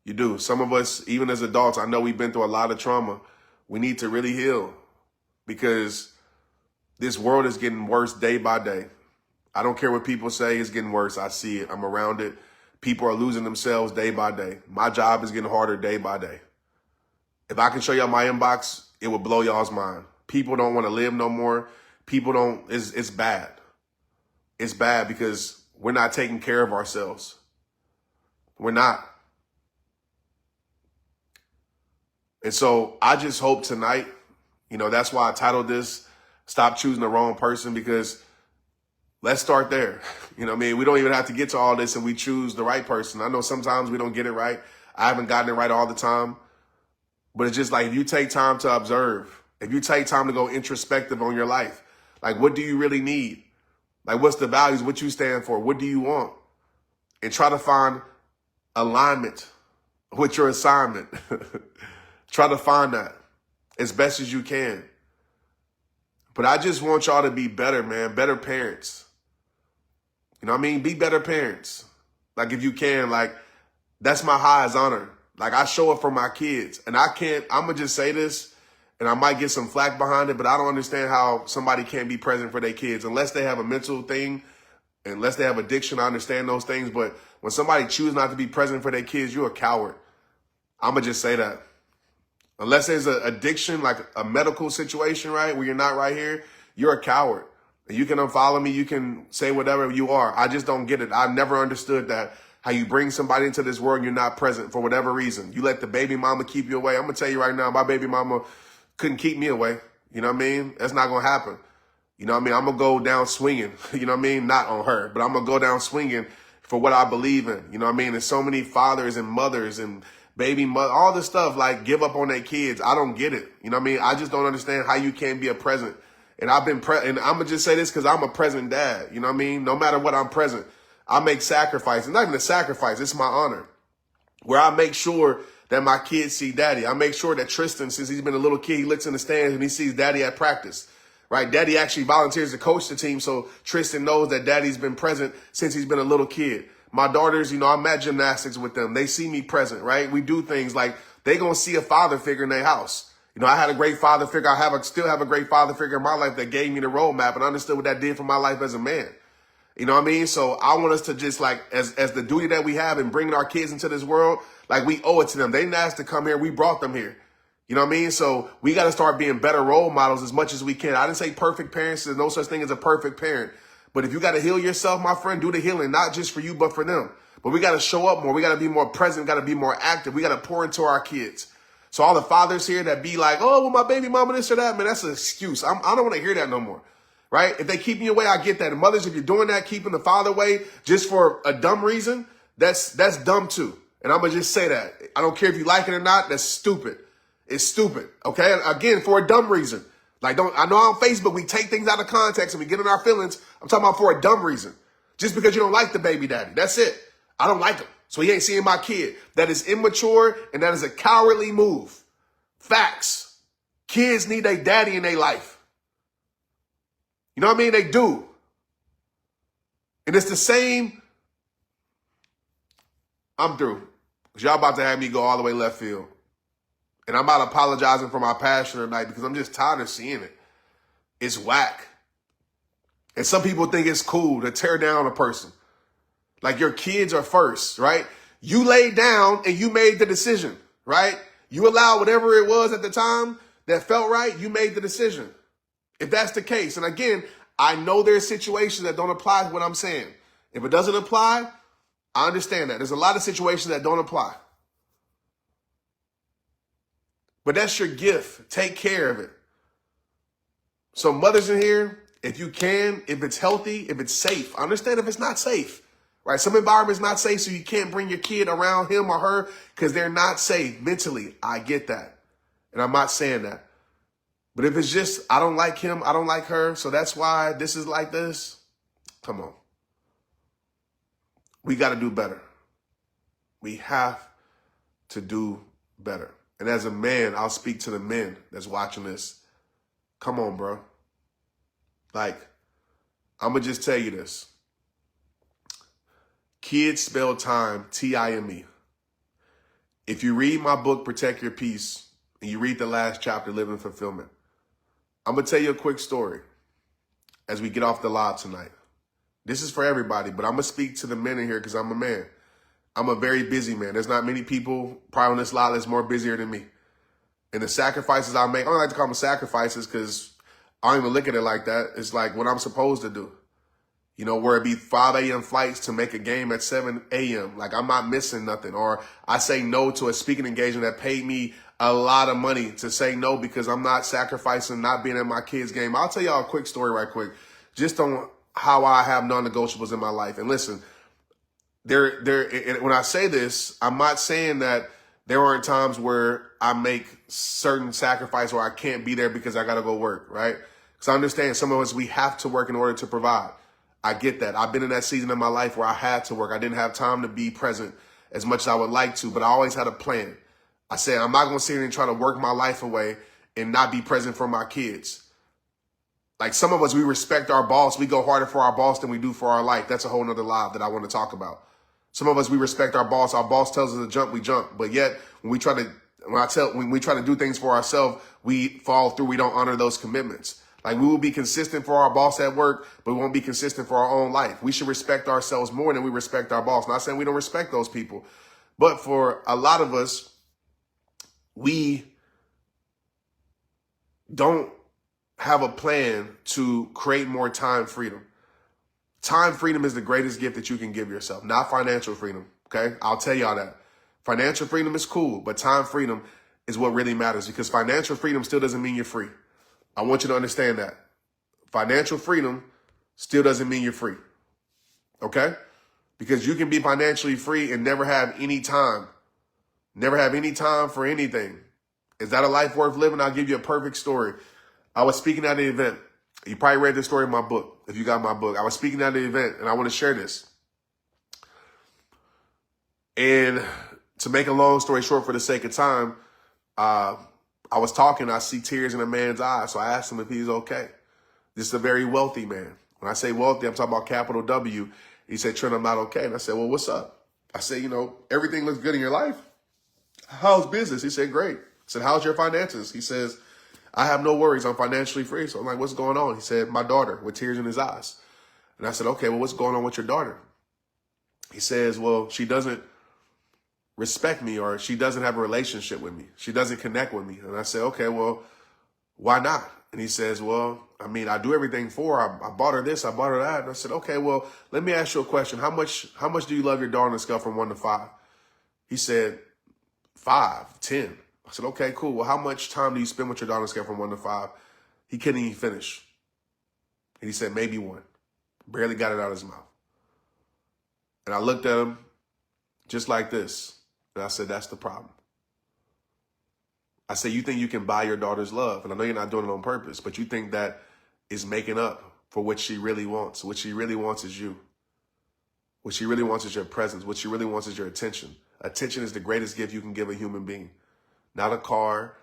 You do. Some of us, even as adults, I know we've been through a lot of trauma. We need to really heal because this world is getting worse day by day. I don't care what people say, it's getting worse. I see it. I'm around it. People are losing themselves day by day. My job is getting harder day by day. If I can show y'all my inbox, it would blow y'all's mind. People don't want to live no more. It's bad. It's bad because we're not taking care of ourselves. We're not. And so I just hope tonight, that's why I titled this, Stop Choosing the Wrong Person, because let's start there. You know what I mean? We don't even have to get to all this and we choose the right person. I know sometimes we don't get it right. I haven't gotten it right all the time. But it's just like if you take time to observe, if you take time to go introspective on your life, like what do you really need? Like what's the values, what you stand for? What do you want? And try to find alignment with your assignment. Try to find that as best as you can. But I just want y'all to be better, man. Better parents. You know what I mean? Be better parents. Like if you can, like that's my highest honor. Like I show it for my kids. And I'm going to just say this and I might get some flack behind it, but I don't understand how somebody can't be present for their kids unless they have a mental thing, unless they have addiction. I understand those things. But when somebody chooses not to be present for their kids, you're a coward. I'm going to just say that. Unless there's an addiction, like a medical situation, right, where you're not right here, you're a coward. You can unfollow me. You can say whatever you are. I just don't get it. I've never understood that, how you bring somebody into this world and you're not present for whatever reason. You let the baby mama keep you away. I'm going to tell you right now, my baby mama couldn't keep me away. You know what I mean? That's not going to happen. You know what I mean? I'm going to go down swinging. You know what I mean? Not on her, but I'm going to go down swinging for what I believe in. You know what I mean? There's so many fathers and mothers and baby mother, all this stuff, like give up on their kids. I don't get it. You know what I mean? I just don't understand how you can't be a present. And and I'm going to just say this because I'm a present dad. You know what I mean? No matter what, I'm present. I make sacrifices. Not even a sacrifice. It's my honor. Where I make sure that my kids see daddy. I make sure that Tristan, since he's been a little kid, he looks in the stands and he sees daddy at practice. Right? Daddy actually volunteers to coach the team. So Tristan knows that daddy's been present since he's been a little kid. My daughters, I'm at gymnastics with them. They see me present, right? We do things like they going to see a father figure in their house. I had a great father figure. Still have a great father figure in my life that gave me the roadmap and understood what that did for my life as a man. You know what I mean? So I want us to just like, as the duty that we have in bringing our kids into this world, like we owe it to them. They didn't ask to come here. We brought them here. You know what I mean? So we got to start being better role models as much as we can. I didn't say perfect parents. There's no such thing as a perfect parent. But if you got to heal yourself, my friend, do the healing, not just for you, but for them. But we got to show up more. We got to be more present. We got to be more active. We got to pour into our kids. So all the fathers here that be like, oh, well, my baby mama, this or that, man, that's an excuse. I don't want to hear that no more. Right? If they keep you away, I get that. And mothers, if you're doing that, keeping the father away just for a dumb reason, that's dumb too. And I'm going to just say that. I don't care if you like it or not. That's stupid. It's stupid. Okay? Again, for a dumb reason. I know on Facebook, we take things out of context and we get in our feelings. I'm talking about for a dumb reason. Just because you don't like the baby daddy. That's it. I don't like him. So he ain't seeing my kid. That is immature and that is a cowardly move. Facts. Kids need a daddy in their life. You know what I mean? They do. And it's the same. I'm through. Because y'all about to have me go all the way left field. And I'm not apologizing for my passion tonight because I'm just tired of seeing it. It's whack. And some people think it's cool to tear down a person. Like your kids are first, right? You laid down and you made the decision, right? You allowed whatever it was at the time that felt right. You made the decision. If that's the case. And again, I know there's situations that don't apply to what I'm saying. If it doesn't apply, I understand that. There's a lot of situations that don't apply. But that's your gift. Take care of it. So mothers in here, if you can, if it's healthy, if it's safe, I understand if it's not safe, right? Some environment's not safe, so you can't bring your kid around him or her because they're not safe mentally. I get that. And I'm not saying that. But if it's just, I don't like him, I don't like her, so that's why this is like this, come on. We got to do better. We have to do better. And as a man, I'll speak to the men that's watching this. Come on, bro. Like, I'm going to just tell you this. Kids spell time, T-I-M-E. If you read my book, Protect Your Peace, and you read the last chapter, Live in Fulfillment, I'm going to tell you a quick story as we get off the live tonight. This is for everybody, but I'm going to speak to the men in here because I'm a man. I'm a very busy man. There's not many people probably on this live that's more busier than me. And the sacrifices I make, I don't like to call them sacrifices because I don't even look at it like that. It's like what I'm supposed to do. You know, where it be 5 a.m. flights to make a game at 7 a.m. Like I'm not missing nothing. Or I say no to a speaking engagement that paid me a lot of money to say no because I'm not sacrificing not being at my kid's game. I'll tell y'all a quick story right quick, just on how I have non-negotiables in my life. And listen, when I say this, I'm not saying that there aren't times where I make certain sacrifice or I can't be there because I got to go work, right? Because I understand some of us, we have to work in order to provide. I get that. I've been in that season of my life where I had to work. I didn't have time to be present as much as I would like to, but I always had a plan. I said, I'm not going to sit here and try to work my life away and not be present for my kids. Like some of us, we respect our boss. We go harder for our boss than we do for our life. That's a whole nother live that I want to talk about. Some of us, we respect our boss. Our boss tells us to jump, we jump. But yet, when we try to do things for ourselves, we fall through. We don't honor those commitments. Like we will be consistent for our boss at work, but we won't be consistent for our own life. We should respect ourselves more than we respect our boss. Not saying we don't respect those people, but for a lot of us, we don't have a plan to create more time freedom. Time freedom is the greatest gift that you can give yourself, not financial freedom, okay? I'll tell y'all that. Financial freedom is cool, but time freedom is what really matters because financial freedom still doesn't mean you're free. I want you to understand that. Financial freedom still doesn't mean you're free, okay? Because you can be financially free and never have any time for anything. Is that a life worth living? I'll give you a perfect story. I was speaking at an event. You probably read this story in my book, if you got my book. I was speaking at the event, and I want to share this. And to make a long story short for the sake of time, I was talking, I see tears in a man's eyes, so I asked him if he's okay. This is a very wealthy man. When I say wealthy, I'm talking about capital W. He said, Trent, I'm not okay. And I said, well, what's up? I said, everything looks good in your life. How's business? He said, great. I said, how's your finances? He says, I have no worries. I'm financially free. So I'm like, what's going on? He said, my daughter, with tears in his eyes. And I said, okay, well, what's going on with your daughter? He says, well, she doesn't respect me or she doesn't have a relationship with me. She doesn't connect with me. And I said, okay, well, why not? And he says, well, I do everything for her. I bought her this, I bought her that. And I said, okay, well, let me ask you a question. How much do you love your daughter on a scale from 1 to 5? He said, 5, 10. I said, okay, cool. Well, how much time do you spend with your daughter on a scale from 1 to 5? He couldn't even finish. And he said, maybe 1. Barely got it out of his mouth. And I looked at him just like this. And I said, that's the problem. I said, you think you can buy your daughter's love. And I know you're not doing it on purpose, but you think that is making up for what she really wants. What she really wants is you. What she really wants is your presence. What she really wants is your attention. Attention is the greatest gift you can give a human being. Not a car,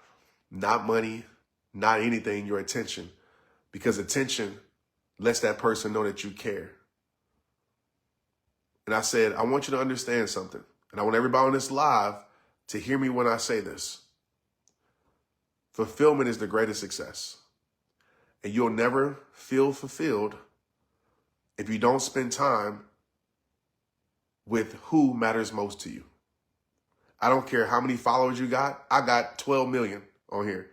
not money, not anything, your attention. Because attention lets that person know that you care. And I said, I want you to understand something. And I want everybody on this live to hear me when I say this. Fulfillment is the greatest success. And you'll never feel fulfilled if you don't spend time with who matters most to you. I don't care how many followers you got. I got 12 million on here.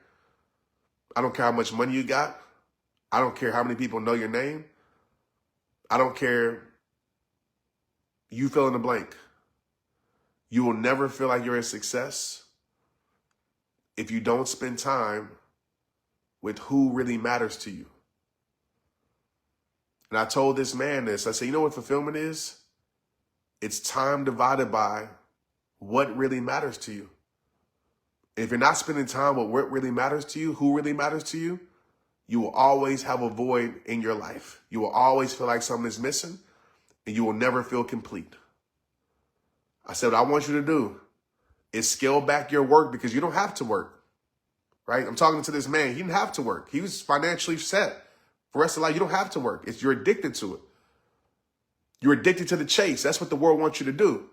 I don't care how much money you got. I don't care how many people know your name. I don't care. You fill in the blank. You will never feel like you're a success if you don't spend time with who really matters to you. And I told this man this. I said, you know what fulfillment is? It's time divided by what really matters to you. If you're not spending time with what really matters to you, who really matters to you, you will always have a void in your life. You will always feel like something is missing, and you will never feel complete. I said, what I want you to do is scale back your work, because you don't have to work, right? I'm talking to this man. He didn't have to work. He was financially set for the rest of life. You don't have to work. You're addicted to it. You're addicted to the chase. That's what the world wants you to do.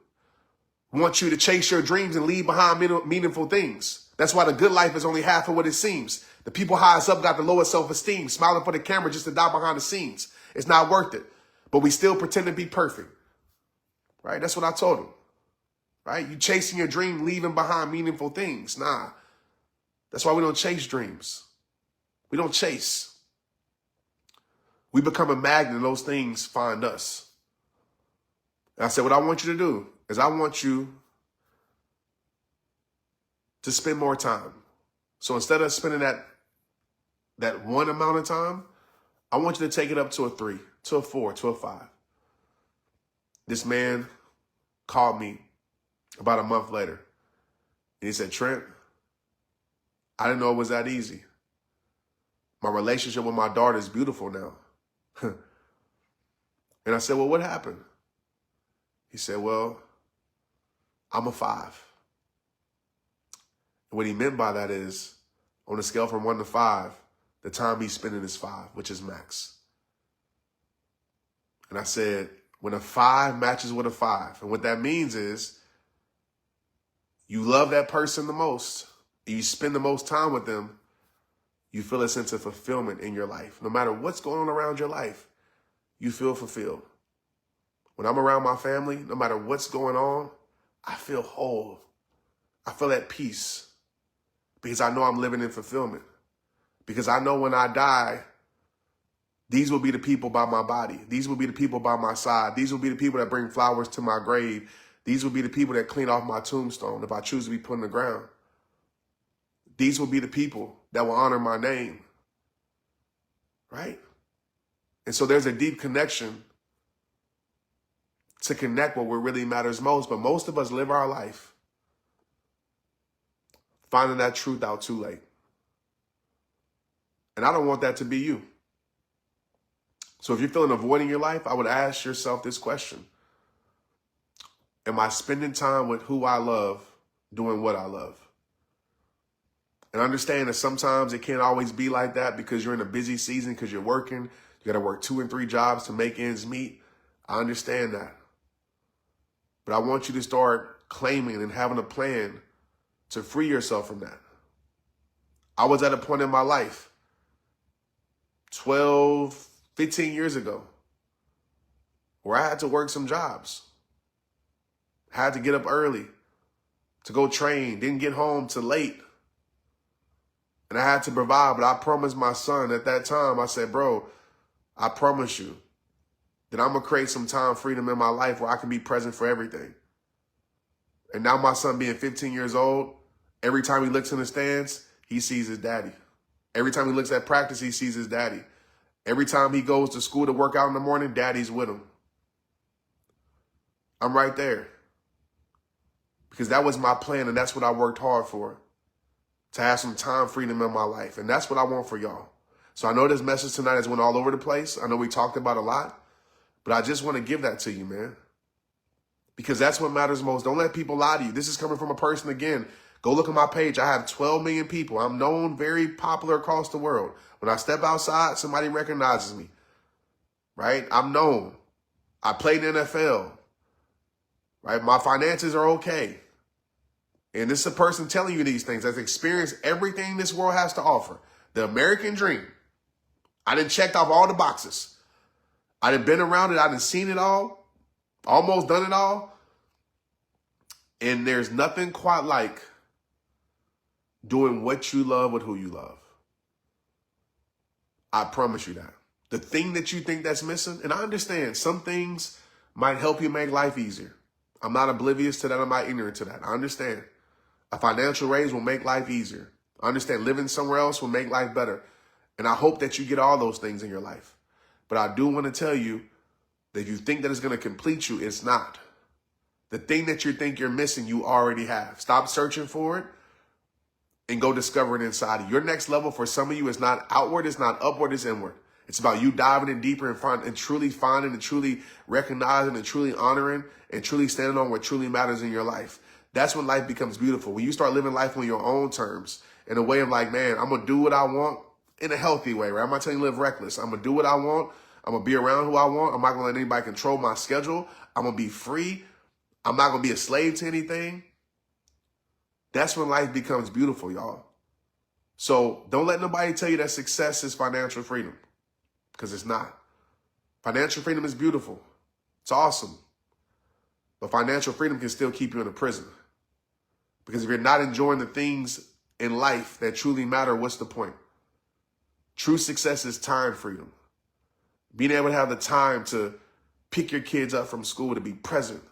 Want you to chase your dreams and leave behind meaningful things. That's why the good life is only half of what it seems. The people highest up got the lowest self-esteem, smiling for the camera just to die behind the scenes. It's not worth it. But we still pretend to be perfect, right? That's what I told him, right? You chasing your dream, leaving behind meaningful things. Nah, that's why we don't chase dreams. We don't chase. We become a magnet and those things find us. And I said, what I want you to do is I want you to spend more time. So instead of spending that one amount of time, I want you to take it up to a 3, to a 4, to a 5. This man called me about a month later, and he said, Trent, I didn't know it was that easy. My relationship with my daughter is beautiful now. And I said, well, what happened? He said, well, I'm a 5. And what he meant by that is, on a scale from 1 to 5, the time he's spending is 5, which is max. And I said, when a 5 matches with a 5, and what that means is you love that person the most, and you spend the most time with them, you feel a sense of fulfillment in your life. No matter what's going on around your life, you feel fulfilled. When I'm around my family, no matter what's going on, I feel whole. I feel at peace because I know I'm living in fulfillment. Because I know when I die, these will be the people by my body. These will be the people by my side. These will be the people that bring flowers to my grave. These will be the people that clean off my tombstone if I choose to be put in the ground. These will be the people that will honor my name, right? And so there's a deep connection to connect what really matters most. But most of us live our life finding that truth out too late. And I don't want that to be you. So if you're feeling a void in your life, I would ask yourself this question. Am I spending time with who I love, doing what I love? And understand that sometimes it can't always be like that because you're in a busy season, because you're working. You got to work 2 and 3 jobs to make ends meet. I understand that. But I want you to start claiming and having a plan to free yourself from that. I was at a point in my life 12, 15 years ago where I had to work some jobs. I had to get up early to go train, didn't get home till late. And I had to provide, but I promised my son at that time, I said, bro, I promise you that I'm going to create some time freedom in my life where I can be present for everything. And now my son being 15 years old, every time he looks in the stands, he sees his daddy. Every time he looks at practice, he sees his daddy. Every time he goes to school to work out in the morning, daddy's with him. I'm right there. Because that was my plan, and that's what I worked hard for, to have some time freedom in my life. And that's what I want for y'all. So I know this message tonight has went all over the place. I know we talked about a lot, but I just want to give that to you, man. Because that's what matters most. Don't let people lie to you. This is coming from a person, again. Go look at my page. I have 12 million people. I'm known, very popular across the world. When I step outside, somebody recognizes me, right? I'm known. I played in the NFL, right? My finances are okay. And this is a person telling you these things that's experienced everything this world has to offer. The American dream. I done checked off all the boxes. I done been around it. I done seen it all. Almost done it all. And there's nothing quite like doing what you love with who you love. I promise you that. The thing that you think that's missing, and I understand some things might help you make life easier. I'm not oblivious to that. I'm not ignorant to that. I understand. A financial raise will make life easier. I understand living somewhere else will make life better. And I hope that you get all those things in your life. But I do want to tell you that if you think that it's going to complete you, it's not. The thing that you think you're missing, you already have. Stop searching for it and go discover it inside of you. Your next level for some of you is not outward, it's not upward, it's inward. It's about you diving in deeper and truly finding and truly recognizing and truly honoring and truly standing on what truly matters in your life. That's when life becomes beautiful. When you start living life on your own terms, in a way of like, man, I'm going to do what I want in a healthy way, right? I'm not telling you to live reckless. I'm going to do what I want. I'm going to be around who I want. I'm not going to let anybody control my schedule. I'm going to be free. I'm not going to be a slave to anything. That's when life becomes beautiful, y'all. So don't let nobody tell you that success is financial freedom, because it's not. Financial freedom is beautiful. It's awesome. But financial freedom can still keep you in a prison. Because if you're not enjoying the things in life that truly matter, what's the point? True success is time freedom. Being able to have the time to pick your kids up from school, to be present,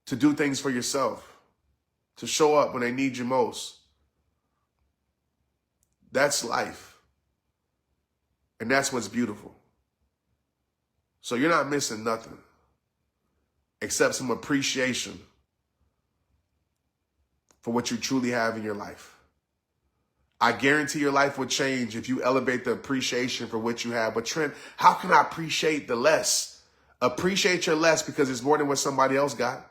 to do things for yourself, to show up when they need you most. That's life. And that's what's beautiful. So you're not missing nothing except some appreciation for what you truly have in your life. I guarantee your life will change if you elevate the appreciation for what you have. But Trent, how can I appreciate the less? Appreciate your less, because it's more than what somebody else got.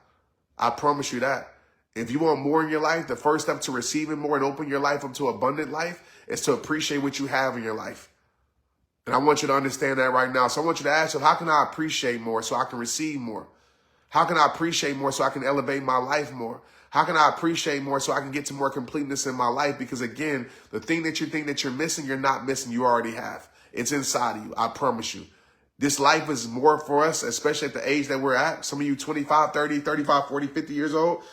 I promise you that. If you want more in your life, the first step to receiving more and open your life up to abundant life is to appreciate what you have in your life. And I want you to understand that right now. So I want you to ask yourself, how can I appreciate more so I can receive more? How can I appreciate more so I can elevate my life more? How can I appreciate more so I can get to more completeness in my life? Because again, the thing that you think that you're missing, you're not missing. You already have. It's inside of you. I promise you. This life is more for us, especially at the age that we're at. Some of you 25, 30, 35, 40, 50 years old.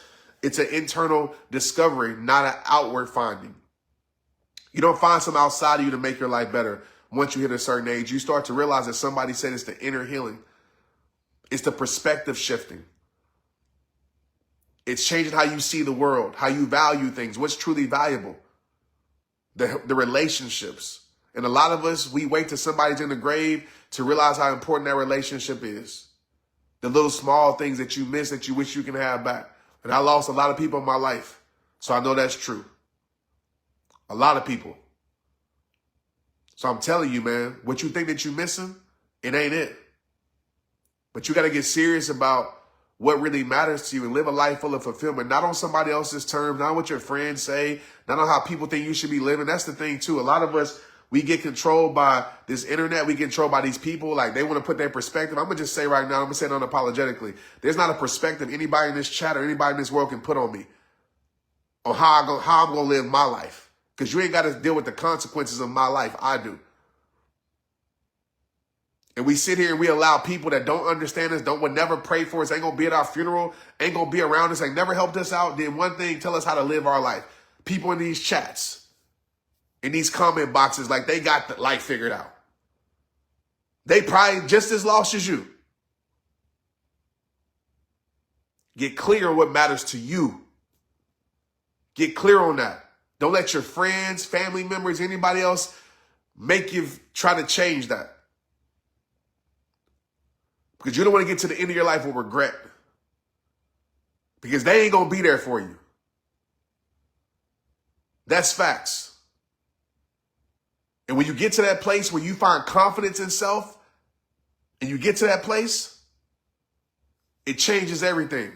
It's an internal discovery, not an outward finding. You don't find some outside of you to make your life better. Once you hit a certain age, you start to realize that somebody said it's the inner healing. It's the perspective shifting. It's changing how you see the world, how you value things, what's truly valuable, the relationships. And a lot of us, we wait till somebody's in the grave to realize how important that relationship is. The little small things that you miss that you wish you can have back. And I lost a lot of people in my life, so I know that's true. A lot of people. So I'm telling you, man, what you think that you're missing, it ain't it. But you got to get serious about what really matters to you and live a life full of fulfillment, not on somebody else's terms, not what your friends say, not on how people think you should be living. That's the thing, too. A lot of us, we get controlled by this internet. We get controlled by these people. Like, they want to put their perspective. I'm going to just say right now, I'm going to say it unapologetically. There's not a perspective anybody in this chat or anybody in this world can put on me on how I'm going to live my life. Because you ain't got to deal with the consequences of my life. I do. And we sit here and we allow people that don't understand us, would never pray for us, ain't going to be at our funeral, ain't going to be around us, ain't never helped us out, did one thing, tell us how to live our life. People in these chats, in these comment boxes, like they got the life figured out. They probably just as lost as you. Get clear on what matters to you. Get clear on that. Don't let your friends, family members, anybody else make you try to change that. Because you don't want to get to the end of your life with regret. Because they ain't going to be there for you. That's facts. And when you get to that place where you find confidence in self, and you get to that place, it changes everything.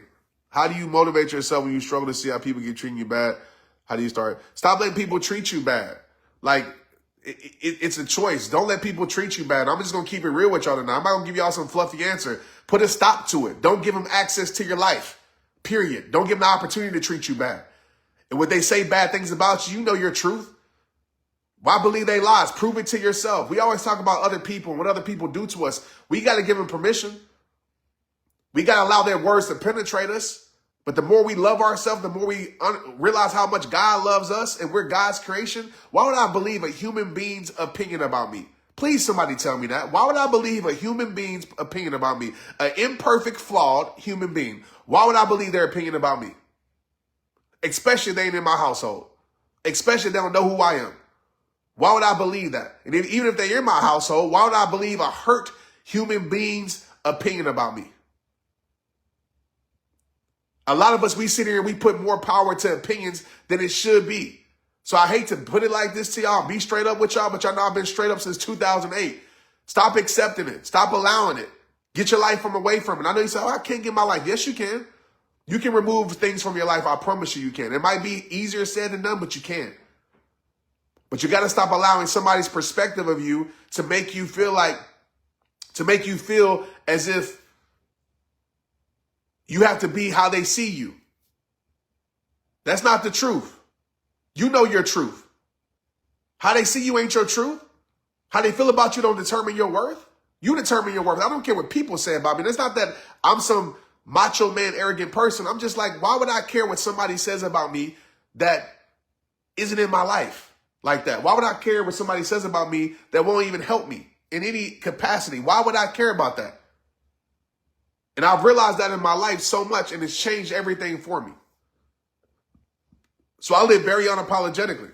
How do you motivate yourself when you struggle to see how people get treating you bad? How do you start? Stop letting people treat you bad. Like, it's a choice. Don't let people treat you bad. I'm just going to keep it real with y'all tonight. I'm not going to give y'all some fluffy answer. Put a stop to it. Don't give them access to your life, period. Don't give them the opportunity to treat you bad. And when they say bad things about you, you know your truth. Why believe they lies? Prove it to yourself. We always talk about other people and what other people do to us. We got to give them permission. We got to allow their words to penetrate us. But the more we love ourselves, the more we realize how much God loves us and we're God's creation. Why would I believe a human being's opinion about me? Please, somebody tell me that. Why would I believe a human being's opinion about me? An imperfect, flawed human being. Why would I believe their opinion about me? Especially if they ain't in my household. especially if they don't know who I am. Why would I believe that? And even if they're in my household, why would I believe a hurt human being's opinion about me? A lot of us, we sit here and we put more power to opinions than it should be. So I hate to put it like this to y'all, be straight up with y'all, but y'all know I've been straight up since 2008. Stop accepting it. Stop allowing it. Get your life from away from it. I know you say, oh, I can't get my life. Yes, you can. You can remove things from your life. I promise you can. It might be easier said than done, but you can. But you got to stop allowing somebody's perspective of you to make you feel as if you have to be how they see you. That's not the truth. You know your truth. How they see you ain't your truth. How they feel about you don't determine your worth. You determine your worth. I don't care what people say about me. It's not that I'm some macho man, arrogant person. I'm just like, why would I care what somebody says about me that isn't in my life like that? Why would I care what somebody says about me that won't even help me in any capacity? Why would I care about that? And I've realized that in my life so much, and it's changed everything for me. So I live very unapologetically.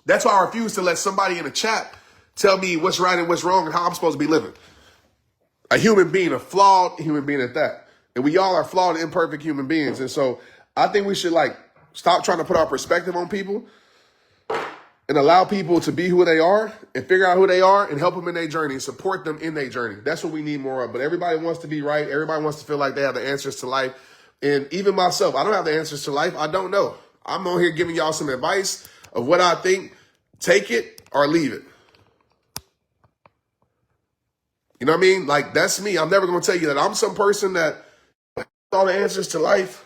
That's why I refuse to let somebody in a chat tell me what's right and what's wrong and how I'm supposed to be living. A human being, a flawed human being at that. And we all are flawed, imperfect human beings. And so I think we should stop trying to put our perspective on people and allow people to be who they are and figure out who they are and help them in their journey and support them in their journey. That's what we need more of. But everybody wants to be right. Everybody wants to feel like they have the answers to life. And even myself, I don't have the answers to life. I don't know. I'm on here giving y'all some advice of what I think. Take it or leave it. You know what I mean? That's me. I'm never going to tell you that I'm some person that has all the answers to life.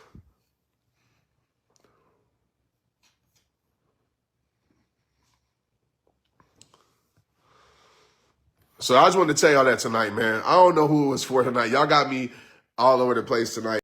So I just wanted to tell y'all that tonight, man. I don't know who it was for tonight. Y'all got me all over the place tonight.